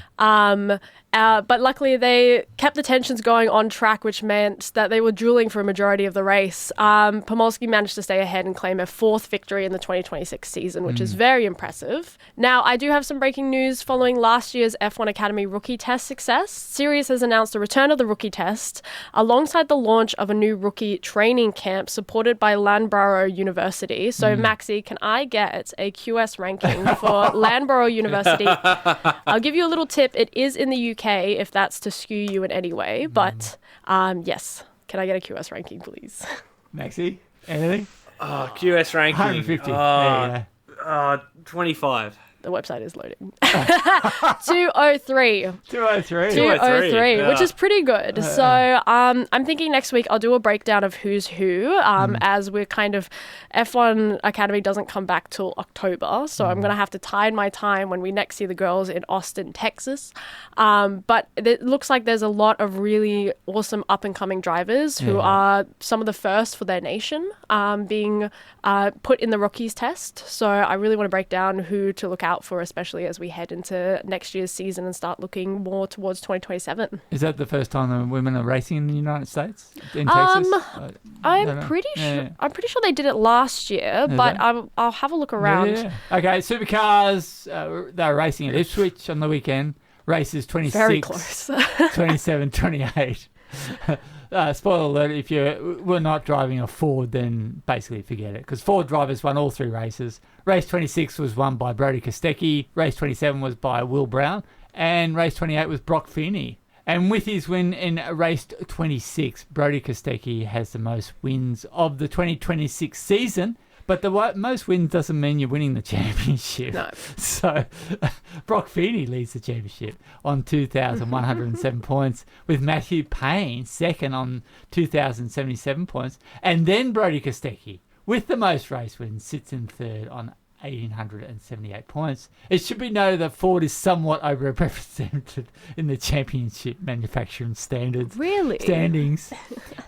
But luckily they kept the tensions going on track, which meant that they were dueling for a majority of the race. Pomorski managed to stay ahead and claim a 4th victory in the 2026 season, which is very impressive. Now, I do have some breaking news following last year's F1 Academy rookie test success. Sirius has announced the return of the rookie test alongside the launch of a new rookie training camp supported by Loughborough University. So, Maxi, can I get a QS ranking for Loughborough University? I'll give you a little tip. It is in the UK, if that's to skew you in any way. But yes, can I get a QS ranking, please? Maxi, anything? QS ranking. 150. 25. The website is loading. 203. 203, which is pretty good. So I'm thinking next week I'll do a breakdown of who's who as we're kind of F1 Academy doesn't come back till October. So I'm going to have to tide my time when we next see the girls in Austin, Texas. But it looks like there's a lot of really awesome up-and-coming drivers who are some of the first for their nation being put in the rookies test. So I really want to break down who to look out for, especially as we head into next year's season and start looking more towards 2027. Is that the first time the women are racing in the United States? In Texas? I'm pretty sure they did it last year, but I'll have a look around. Yeah. Okay, supercars, they're racing at Ipswich on the weekend. Races 26, very close. 27, 28. Spoiler alert, if you were not driving a Ford, then basically forget it. Because Ford drivers won all 3 races. Race 26 was won by Brodie Kostecki. Race 27 was by Will Brown. And race 28 was Brock Feeney. And with his win in race 26, Brodie Kostecki has the most wins of the 2026 season. But the most wins doesn't mean you're winning the championship. No. So Brock Feeney leads the championship on 2,107 points, with Matthew Payne second on 2,077 points. And then Brodie Kostecki, with the most race wins, sits in third on 1,878 points. It should be noted that Ford is somewhat overrepresented in the championship manufacturing standings,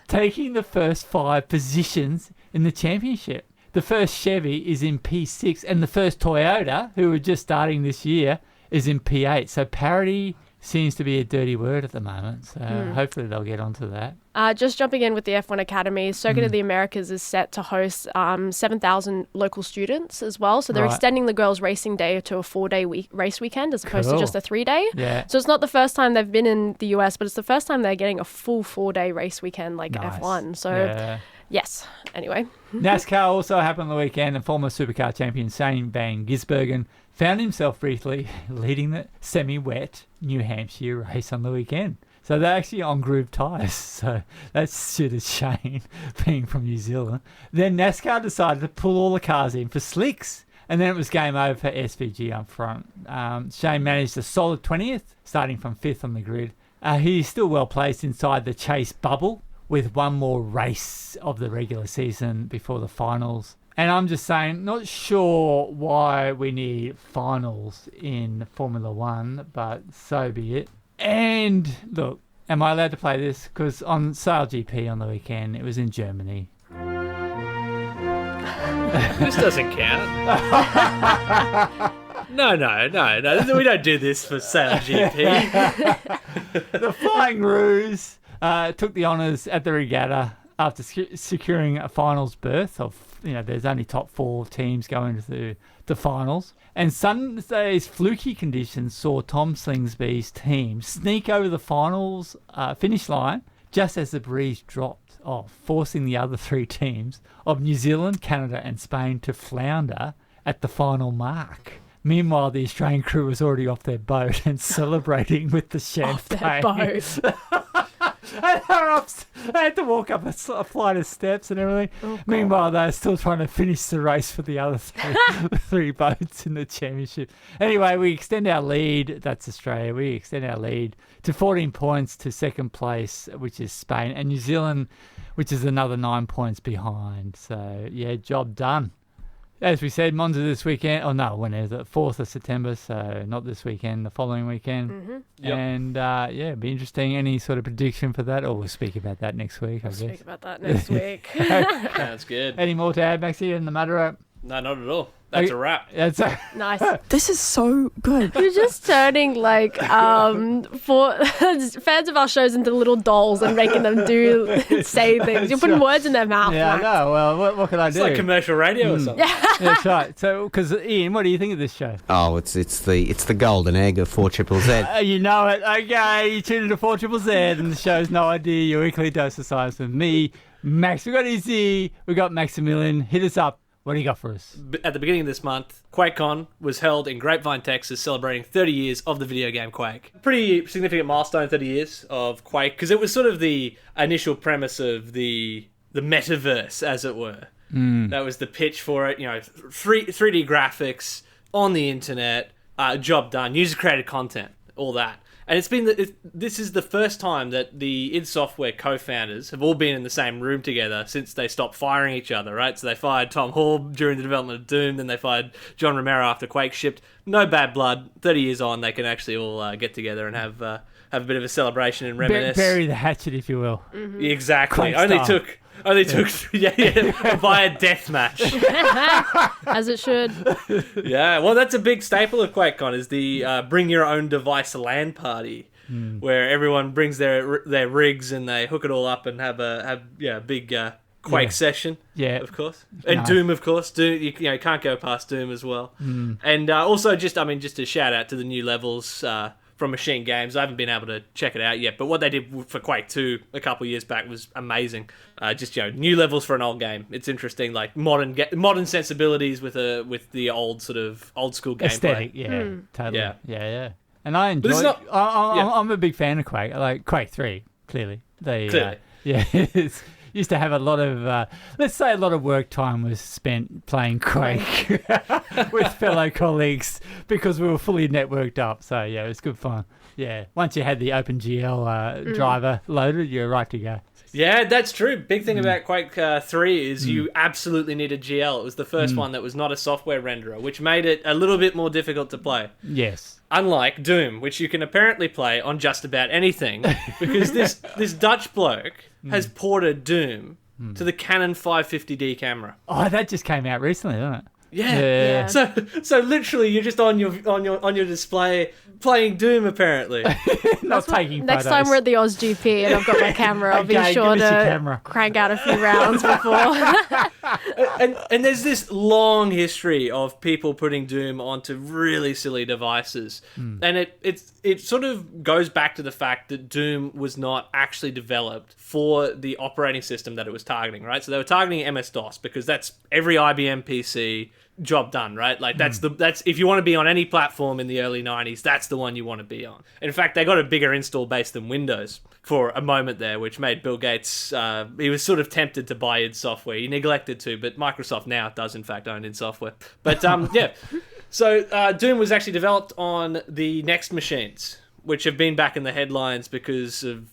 taking the first 5 positions in the championship. The first Chevy is in P6, and the first Toyota, who are just starting this year, is in P8. So parity seems to be a dirty word at the moment. So hopefully they'll get onto that. Just jumping in with the F1 Academy, Circuit of the Americas is set to host 7,000 local students as well. So they're extending the girls' racing day to a 4-day race weekend as opposed to just a 3-day. Yeah. So it's not the first time they've been in the US, but it's the first time they're getting a full 4-day race weekend like F1. So yes, anyway. NASCAR also happened on the weekend, and former supercar champion Shane Van Gisbergen found himself briefly leading the semi-wet New Hampshire race on the weekend. So they're actually on groove tyres, so that suited Shane, being from New Zealand. Then NASCAR decided to pull all the cars in for slicks, and then it was game over for SVG up front. Shane managed a solid 20th, starting from 5th on the grid. He's still well placed inside the chase bubble, with one more race of the regular season before the finals. And I'm just saying, not sure why we need finals in Formula One, but so be it. And look, am I allowed to play this? Because on Sail GP on the weekend, it was in Germany. This doesn't count. No. We don't do this for Sail GP. The Flying Roos took the honours at the regatta after securing a finals berth of, there's only top 4 teams going to the finals. And Sunday's fluky conditions saw Tom Slingsby's team sneak over the finals finish line just as the breeze dropped off, forcing the other 3 teams of New Zealand, Canada and Spain to flounder at the final mark. Meanwhile, the Australian crew was already off their boat and celebrating with the champagne. Off their boat. They had to walk up a flight of steps and everything. Meanwhile, they're still trying to finish the race for the other 3 boats in the championship. Anyway, we extend our lead. That's Australia. We extend our lead to 14 points to second place, which is Spain, and New Zealand, which is another 9 points behind. So, yeah, job done. As we said, Monza this weekend. Oh, no, when is it? 4th of September, so not this weekend, the following weekend. Mm-hmm. Yep. And, it'd be interesting. Any sort of prediction for that? Or we'll speak about that next week, I guess. Speak about that next week. Sounds good. Any more to add, Maxie, in the MotoRap? No, not at all. That's a wrap. That's Nice. This is so good. You're just turning for fans of our shows into little dolls and making them say things. You're putting words in their mouth. Yeah, I know. Well, what can I do? It's like commercial radio or something. Yeah. That's right. So, because Ian, what do you think of this show? Oh, it's the golden egg of 4ZZZ. You know it. Okay, you tune into 4ZZZ, and the show's No Idea, your weekly dose of science with me, Max. We got Issy, we got Maximillian. Hit us up. What do you got for us? At the beginning of this month, QuakeCon was held in Grapevine, Texas, celebrating 30 years of the video game Quake. Pretty significant milestone, 30 years of Quake, because it was sort of the initial premise of the metaverse, as it were. That was the pitch for it, 3D graphics on the internet, job done, user-created content, all that. And this is the first time that the id Software co-founders have all been in the same room together since they stopped firing each other, right? So they fired Tom Hall during the development of Doom, then they fired John Romero after Quake shipped. No bad blood. 30 years on, they can actually all get together and have a bit of a celebration and reminisce. Bury the hatchet, if you will. Mm-hmm. Exactly. Quake Only took via death match. As it should. Yeah, well, that's a big staple of QuakeCon is the bring your own device LAN party, where everyone brings their rigs and they hook it all up and have a big Quake session. Yeah, of course, and nice. Doom, of course. Doom, you can't go past Doom as well. And also just a shout out to the new levels. From Machine Games. I haven't been able to check it out yet, but what they did for Quake 2 a couple of years back was amazing. New levels for an old game. It's interesting, like modern sensibilities with the old school gameplay. Aesthetic, totally. Yeah. And I enjoy. I'm a big fan of Quake. I like Quake 3, clearly. It's used to have a lot of, let's say a lot of work time was spent playing Quake with fellow colleagues because we were fully networked up. So, yeah, it was good fun. Yeah, once you had the OpenGL driver loaded, you're right to go. Yeah, that's true. Big thing about Quake 3 is you absolutely need a GL. It was the first one that was not a software renderer, which made it a little bit more difficult to play. Yes. Unlike Doom, which you can apparently play on just about anything, because this Dutch bloke has ported Doom to the Canon 550D camera. Oh, that just came out recently, didn't it? Yeah. So literally, you're just on your display playing Doom. Apparently, not taking Next photos. time we're at the OzGP and I've got my camera, I'll be Okay, sure give us your to camera. crank out a few rounds before. and there's this long history of people putting Doom onto really silly devices, and it sort of goes back to the fact that Doom was not actually developed for the operating system that it was targeting, right? So they were targeting MS-DOS because that's every IBM PC. Job done, right? Like that's if you want to be on any platform in the early 90s, that's the one you want to be on. In fact, they got a bigger install base than Windows for a moment there, which made Bill Gates he was sort of tempted to buy id Software. He neglected to, but Microsoft now does in fact own id Software. But yeah. So Doom was actually developed on the Next machines, which have been back in the headlines because of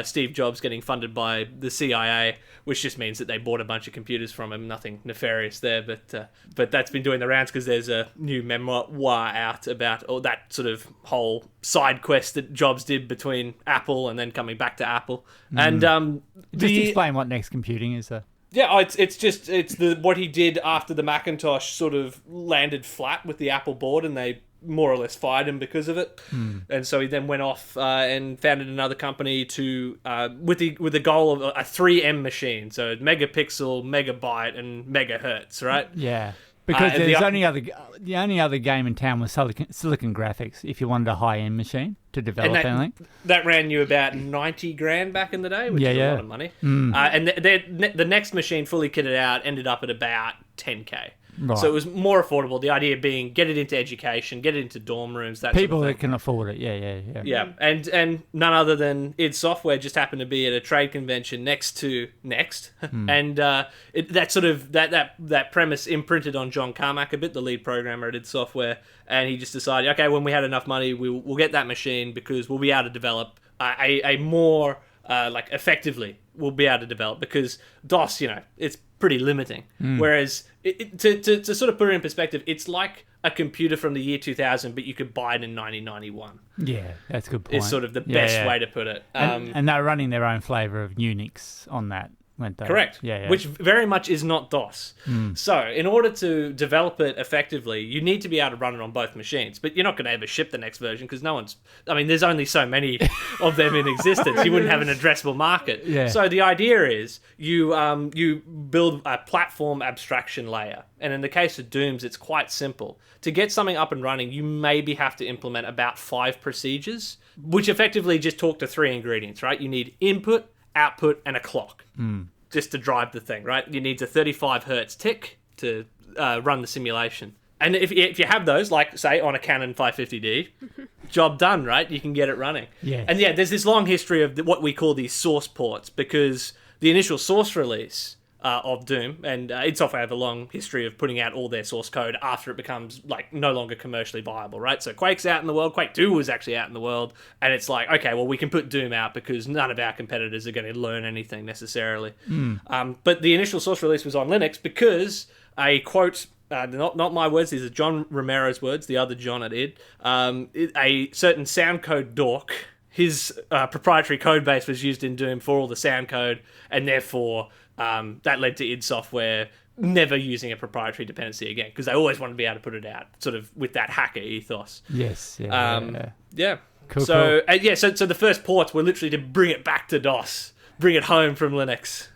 Steve Jobs getting funded by the CIA, which just means that they bought a bunch of computers from him. Nothing nefarious there, but that's been doing the rounds because there's a new memoir out about all that sort of whole side quest that Jobs did between Apple and then coming back to Apple. And just explain what Next Computing is, though. Yeah, it's what he did after the Macintosh sort of landed flat with the Apple board, and they more or less fired him because of it. And so he then went off and founded another company to with the goal of a 3M machine, so megapixel, megabyte, and megahertz, right? Yeah. Because the only other game in town was Silicon Graphics. If you wanted a high-end machine to develop anything, that ran you about $90,000 back in the day, which is a lot of money. And the Next machine, fully kitted out, ended up at about $10,000. Right. So it was more affordable. The idea being get it into education, get it into dorm rooms. That people sort of that can afford it. Yeah. Yeah, and none other than id Software just happened to be at a trade convention next to Next, and that premise imprinted on John Carmack a bit, the lead programmer at id Software, and he just decided, okay, when we had enough money, we'll get that machine because we'll be able to develop a more effectively we'll be able to develop, because DOS, it's pretty limiting. Whereas to sort of put it in perspective, it's like a computer from the year 2000, but you could buy it in 1991. Yeah, that's a good point. Is sort of the best way to put it. And they're running their own flavour of Unix on that, weren't they? Correct. Yeah. Which very much is not DOS. So in order to develop it effectively, you need to be able to run it on both machines. But you're not going to ever ship the next version because there's only so many of them in existence. You wouldn't have an addressable market. Yeah. So the idea is you build a platform abstraction layer. And in the case of Dooms, it's quite simple. To get something up and running, you maybe have to implement about 5 procedures, which effectively just talk to 3 ingredients, right? You need input, output, and a clock just to drive the thing, right? You need a 35 hertz tick to run the simulation. And if you have those, like, say, on a Canon 550D, job done, right? You can get it running. Yes. And yeah, there's this long history of what we call these source ports, because the initial source release of Doom, and id Software have a long history of putting out all their source code after it becomes no longer commercially viable, right? So Quake's out in the world, Quake 2 was actually out in the world, and it's like, okay, well, we can put Doom out because none of our competitors are going to learn anything necessarily. But the initial source release was on Linux because a quote, not my words, these are John Romero's words, the other John at id, a certain soundcode dork, his proprietary code base was used in Doom for all the sound code, and therefore that led to id Software never using a proprietary dependency again, because they always wanted to be able to put it out sort of with that hacker ethos. Yes. Yeah. Cool, so the first ports were literally to bring it back to DOS, bring it home from Linux.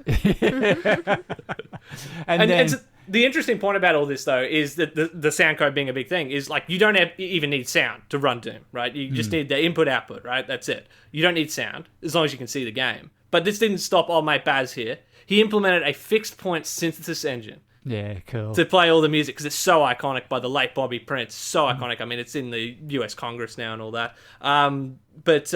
and the interesting point about all this, though, is that the sound code being a big thing is you don't even need sound to run Doom, right? You just need the input-output, right? That's it. You don't need sound, as long as you can see the game. But this didn't stop old mate Baz here. He implemented a fixed-point synthesis engine. Yeah, cool. To play all the music, because it's so iconic by the late Bobby Prince. So iconic. I mean, it's in the US Congress now and all that. It's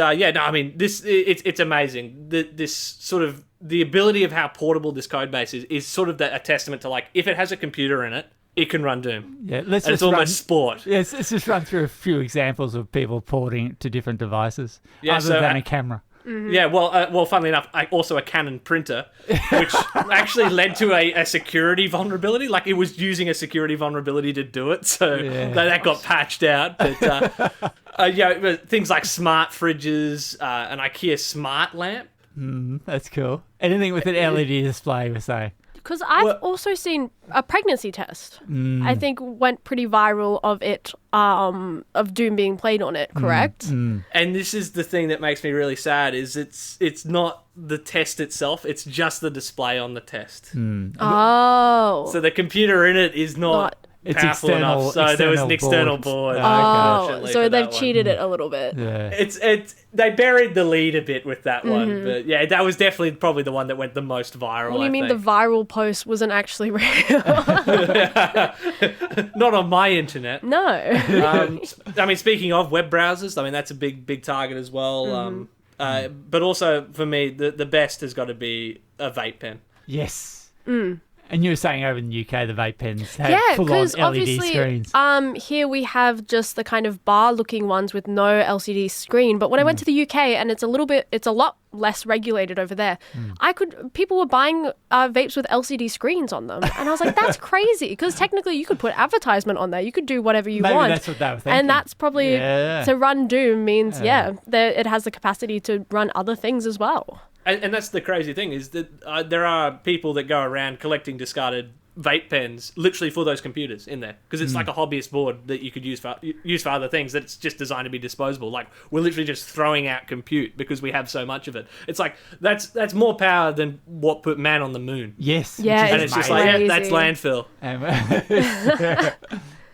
amazing. This sort of the ability of how portable this code base is sort of a testament to if it has a computer in it, it can run Doom. Yeah, it's almost sport. Yes, let's just run through a few examples of people porting to different devices other than a camera. Yeah, well, funnily enough, also a Canon printer, which actually led to a security vulnerability. It was using a security vulnerability to do it, so that got patched out. But things like smart fridges, an IKEA smart lamp, That's cool. Anything with an LED display, we're saying. Because I've also seen a pregnancy test. I think went pretty viral of it, of Doom being played on it. Correct. And this is the thing that makes me really sad: is it's not the test itself; it's just the display on the test. Oh, so the computer in it is not It's powerful enough. So there was an external board. Oh, so they've cheated it a little bit. Yeah. It's they buried the lead a bit with that one, but yeah, that was definitely probably the one that went the most viral. What do you mean the viral post wasn't actually real? Not on my internet. No. I mean, speaking of web browsers, I mean that's a big target as well. But also for me, the best has got to be a vape pen. Yes. And you were saying over in the UK, the vape pens have full-on LED obviously, screens. Here we have just the kind of bar-looking ones with no LCD screen. But when I went to the UK, and it's a lot less regulated over there, people were buying vapes with LCD screens on them, and I was like, that's crazy, because technically you could put advertisement on there, you could do whatever you want. Maybe that's what they were thinking. And that's probably to run Doom means it has the capacity to run other things as well. And that's the crazy thing, is that there are people that go around collecting discarded vape pens literally for those computers in there, because it's like a hobbyist board that you could use for other things, that it's just designed to be disposable. Like, we're literally just throwing out compute because we have so much of it. It's like that's more power than what put man on the moon. Yes. Yeah, and it's just like, that's landfill. Yeah,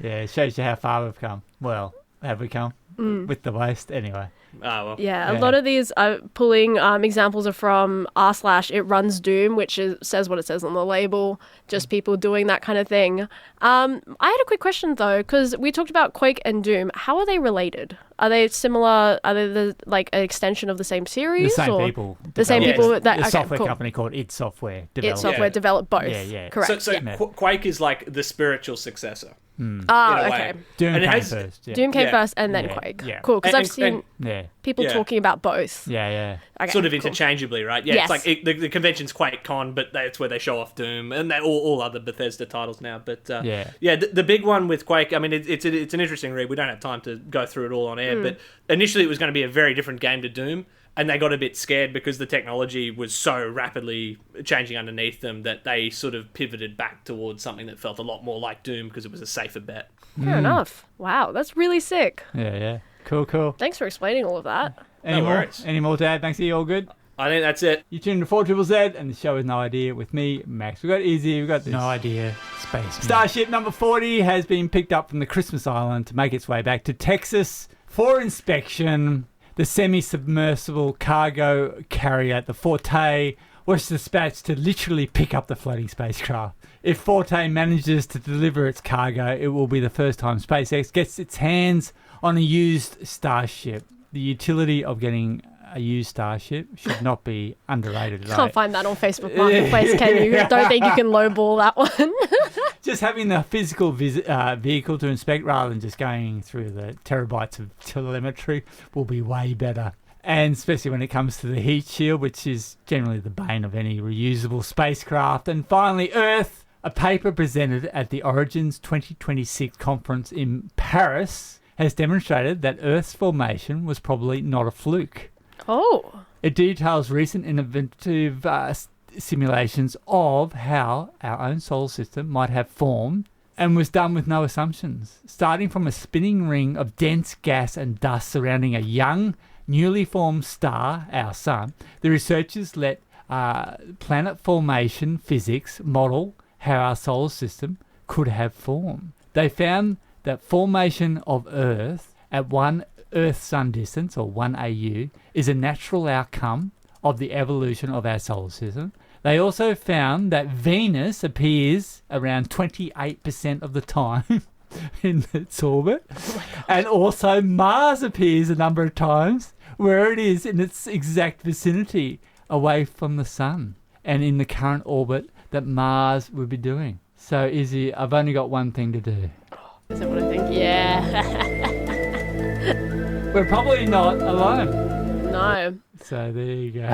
it shows you how far we've come. Well, have we come with the waste anyway? Oh, well. Yeah, a lot of these pulling examples are from r/ It Runs Doom, which says what it says on the label, just people doing that kind of thing. I had a quick question, though, because we talked about Quake and Doom. How are they related? Are they similar? Are they like an extension of the same series? The same people. The same people. That, a software company called id Software developed. id Software developed both. Yeah. Correct. So Quake is like the spiritual successor. Okay. Doom and came first. Yeah. Doom came first and then Quake. Yeah. Cool, because I've seen people Yeah. talking about both. Yeah. Okay, sort of cool. interchangeably, right? Yeah, Yes. it's like the convention's QuakeCon, but that's where they show off Doom and all other Bethesda titles now. But the big one with Quake, I mean, it's an interesting read. We don't have time to go through it all on air, but initially it was going to be a very different game to Doom. And they got a bit scared because the technology was so rapidly changing underneath them that they sort of pivoted back towards something that felt a lot more like Doom because it was a safer bet. Fair enough. Wow, that's really sick. Yeah. Cool. Thanks for explaining all of that. Any No more? worries. Any more, Dad? Thanks. Are you all good? I think that's it. You tuned to 4ZZZ, and the show is No Idea with me, Max. We've got Issy, we've got the No Idea Space. Starship number 40 has been picked up from the Christmas Island to make its way back to Texas for inspection. The semi-submersible cargo carrier, the Forte, was dispatched to literally pick up the floating spacecraft. If Forte manages to deliver its cargo, it will be the first time SpaceX gets its hands on a used Starship. The utility of getting a used Starship should not be underrated. Can't find that on Facebook Marketplace, can you? Don't think you can lowball that one. Just having the physical vehicle to inspect rather than just going through the terabytes of telemetry will be way better. And especially when it comes to the heat shield, which is generally the bane of any reusable spacecraft. And finally, Earth. A paper presented at the Origins 2026 conference in Paris has demonstrated that Earth's formation was probably not a fluke. Oh. It details recent innovative simulations of how our own solar system might have formed and was done with no assumptions. Starting from a spinning ring of dense gas and dust surrounding a young, newly formed star, our sun, the researchers let planet formation physics model how our solar system could have formed. They found that formation of Earth at one Earth-Sun distance, or 1 AU, is a natural outcome of the evolution of our solar system. They also found that Venus appears around 28% of the time in its orbit, and also Mars appears a number of times where it is in its exact vicinity away from the Sun and in the current orbit that Mars would be doing. So, Izzy, I've only got one thing to do. Is that what I think? Yeah. We're probably not alone. No. So there you go.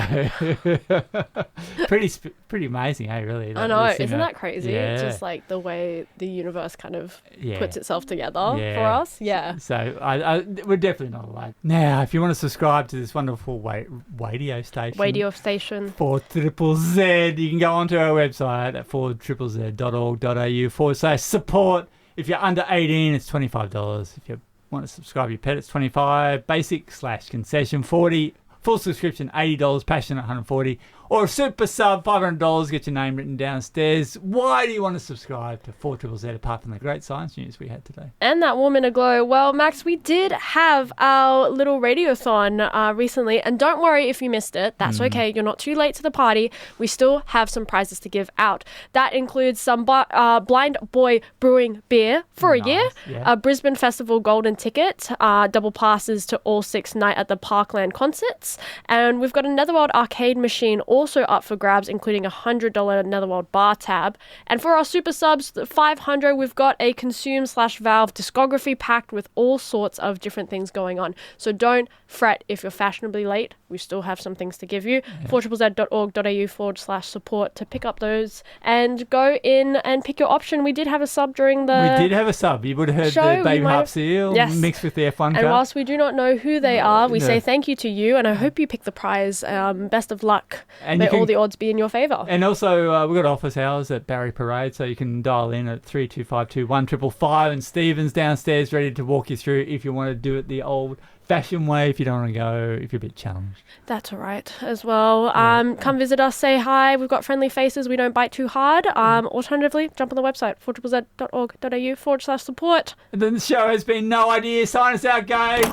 pretty amazing, hey, really. I know, isn't that crazy? Yeah. It's just like the way the universe kind of Yeah. puts itself together Yeah. for us. Yeah. So we're definitely not alone. Now, if you want to subscribe to this wonderful radio station, Radio station. 4ZZZ, you can go onto our website at 4ZZZ.org.au/support. If you're under 18, it's $25. If you want to subscribe your pet, it's $25. Basic/concession, $40. Full subscription, $80. Passionate, $140. Or a super sub, $500, get your name written downstairs. Why do you want to subscribe to 4ZZZ apart from the great science news we had today? And that warm in a glow. Well, Max, we did have our little radiothon recently, and don't worry if you missed it. That's okay. You're not too late to the party. We still have some prizes to give out. That includes some Blind Boy Brewing beer for a year, a Brisbane Festival golden ticket, double passes to all 6 Night at the Parkland concerts, and we've got a Netherworld arcade machine also up for grabs, including a $100 Netherworld bar tab. And for our super subs, the 500, we've got a Consume/Valve discography packed with all sorts of different things going on. So don't fret if you're fashionably late. We still have some things to give you. 4ZZZ.org.au/support to pick up those and go in and pick your option. We did have a sub during the We did have a sub. You would have heard show. the Baby Harp Seal mixed with the F1 car. And whilst we do not know who they are, we say thank you to you, and I hope you pick the prize. Best of luck. And May all the odds be in your favour. And also, we've got office hours at Barry Parade, so you can dial in at 3252-1555, and Stephen's downstairs ready to walk you through if you want to do it the old-fashioned way, if you don't want to go, if you're a bit challenged. That's all right as well. Come visit us, say hi. We've got friendly faces. We don't bite too hard. Alternatively, jump on the website, 4ZZZ.org.au/support. And then the show has been No Idea. Sign us out, Gabe.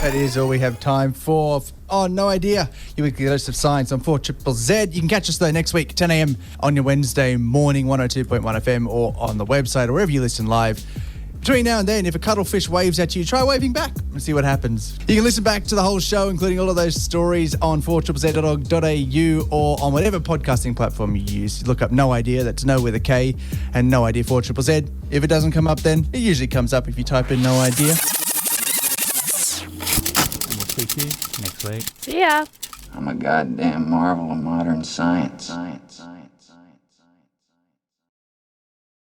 That is all we have time for. Oh, No Idea. Your weekly dose of science on 4ZZZ. You can catch us, though, next week, 10 a.m. on your Wednesday morning, 102.1 FM, or on the website, or wherever you listen live. Between now and then, if a cuttlefish waves at you, try waving back and see what happens. You can listen back to the whole show, including all of those stories, on 4ZZZ.org.au or on whatever podcasting platform you use. Look up No Idea, that's No with a K, and No Idea 4ZZZ. If it doesn't come up, then it usually comes up if you type in No Idea. We'll see you next week. See ya. I'm a goddamn marvel of modern science.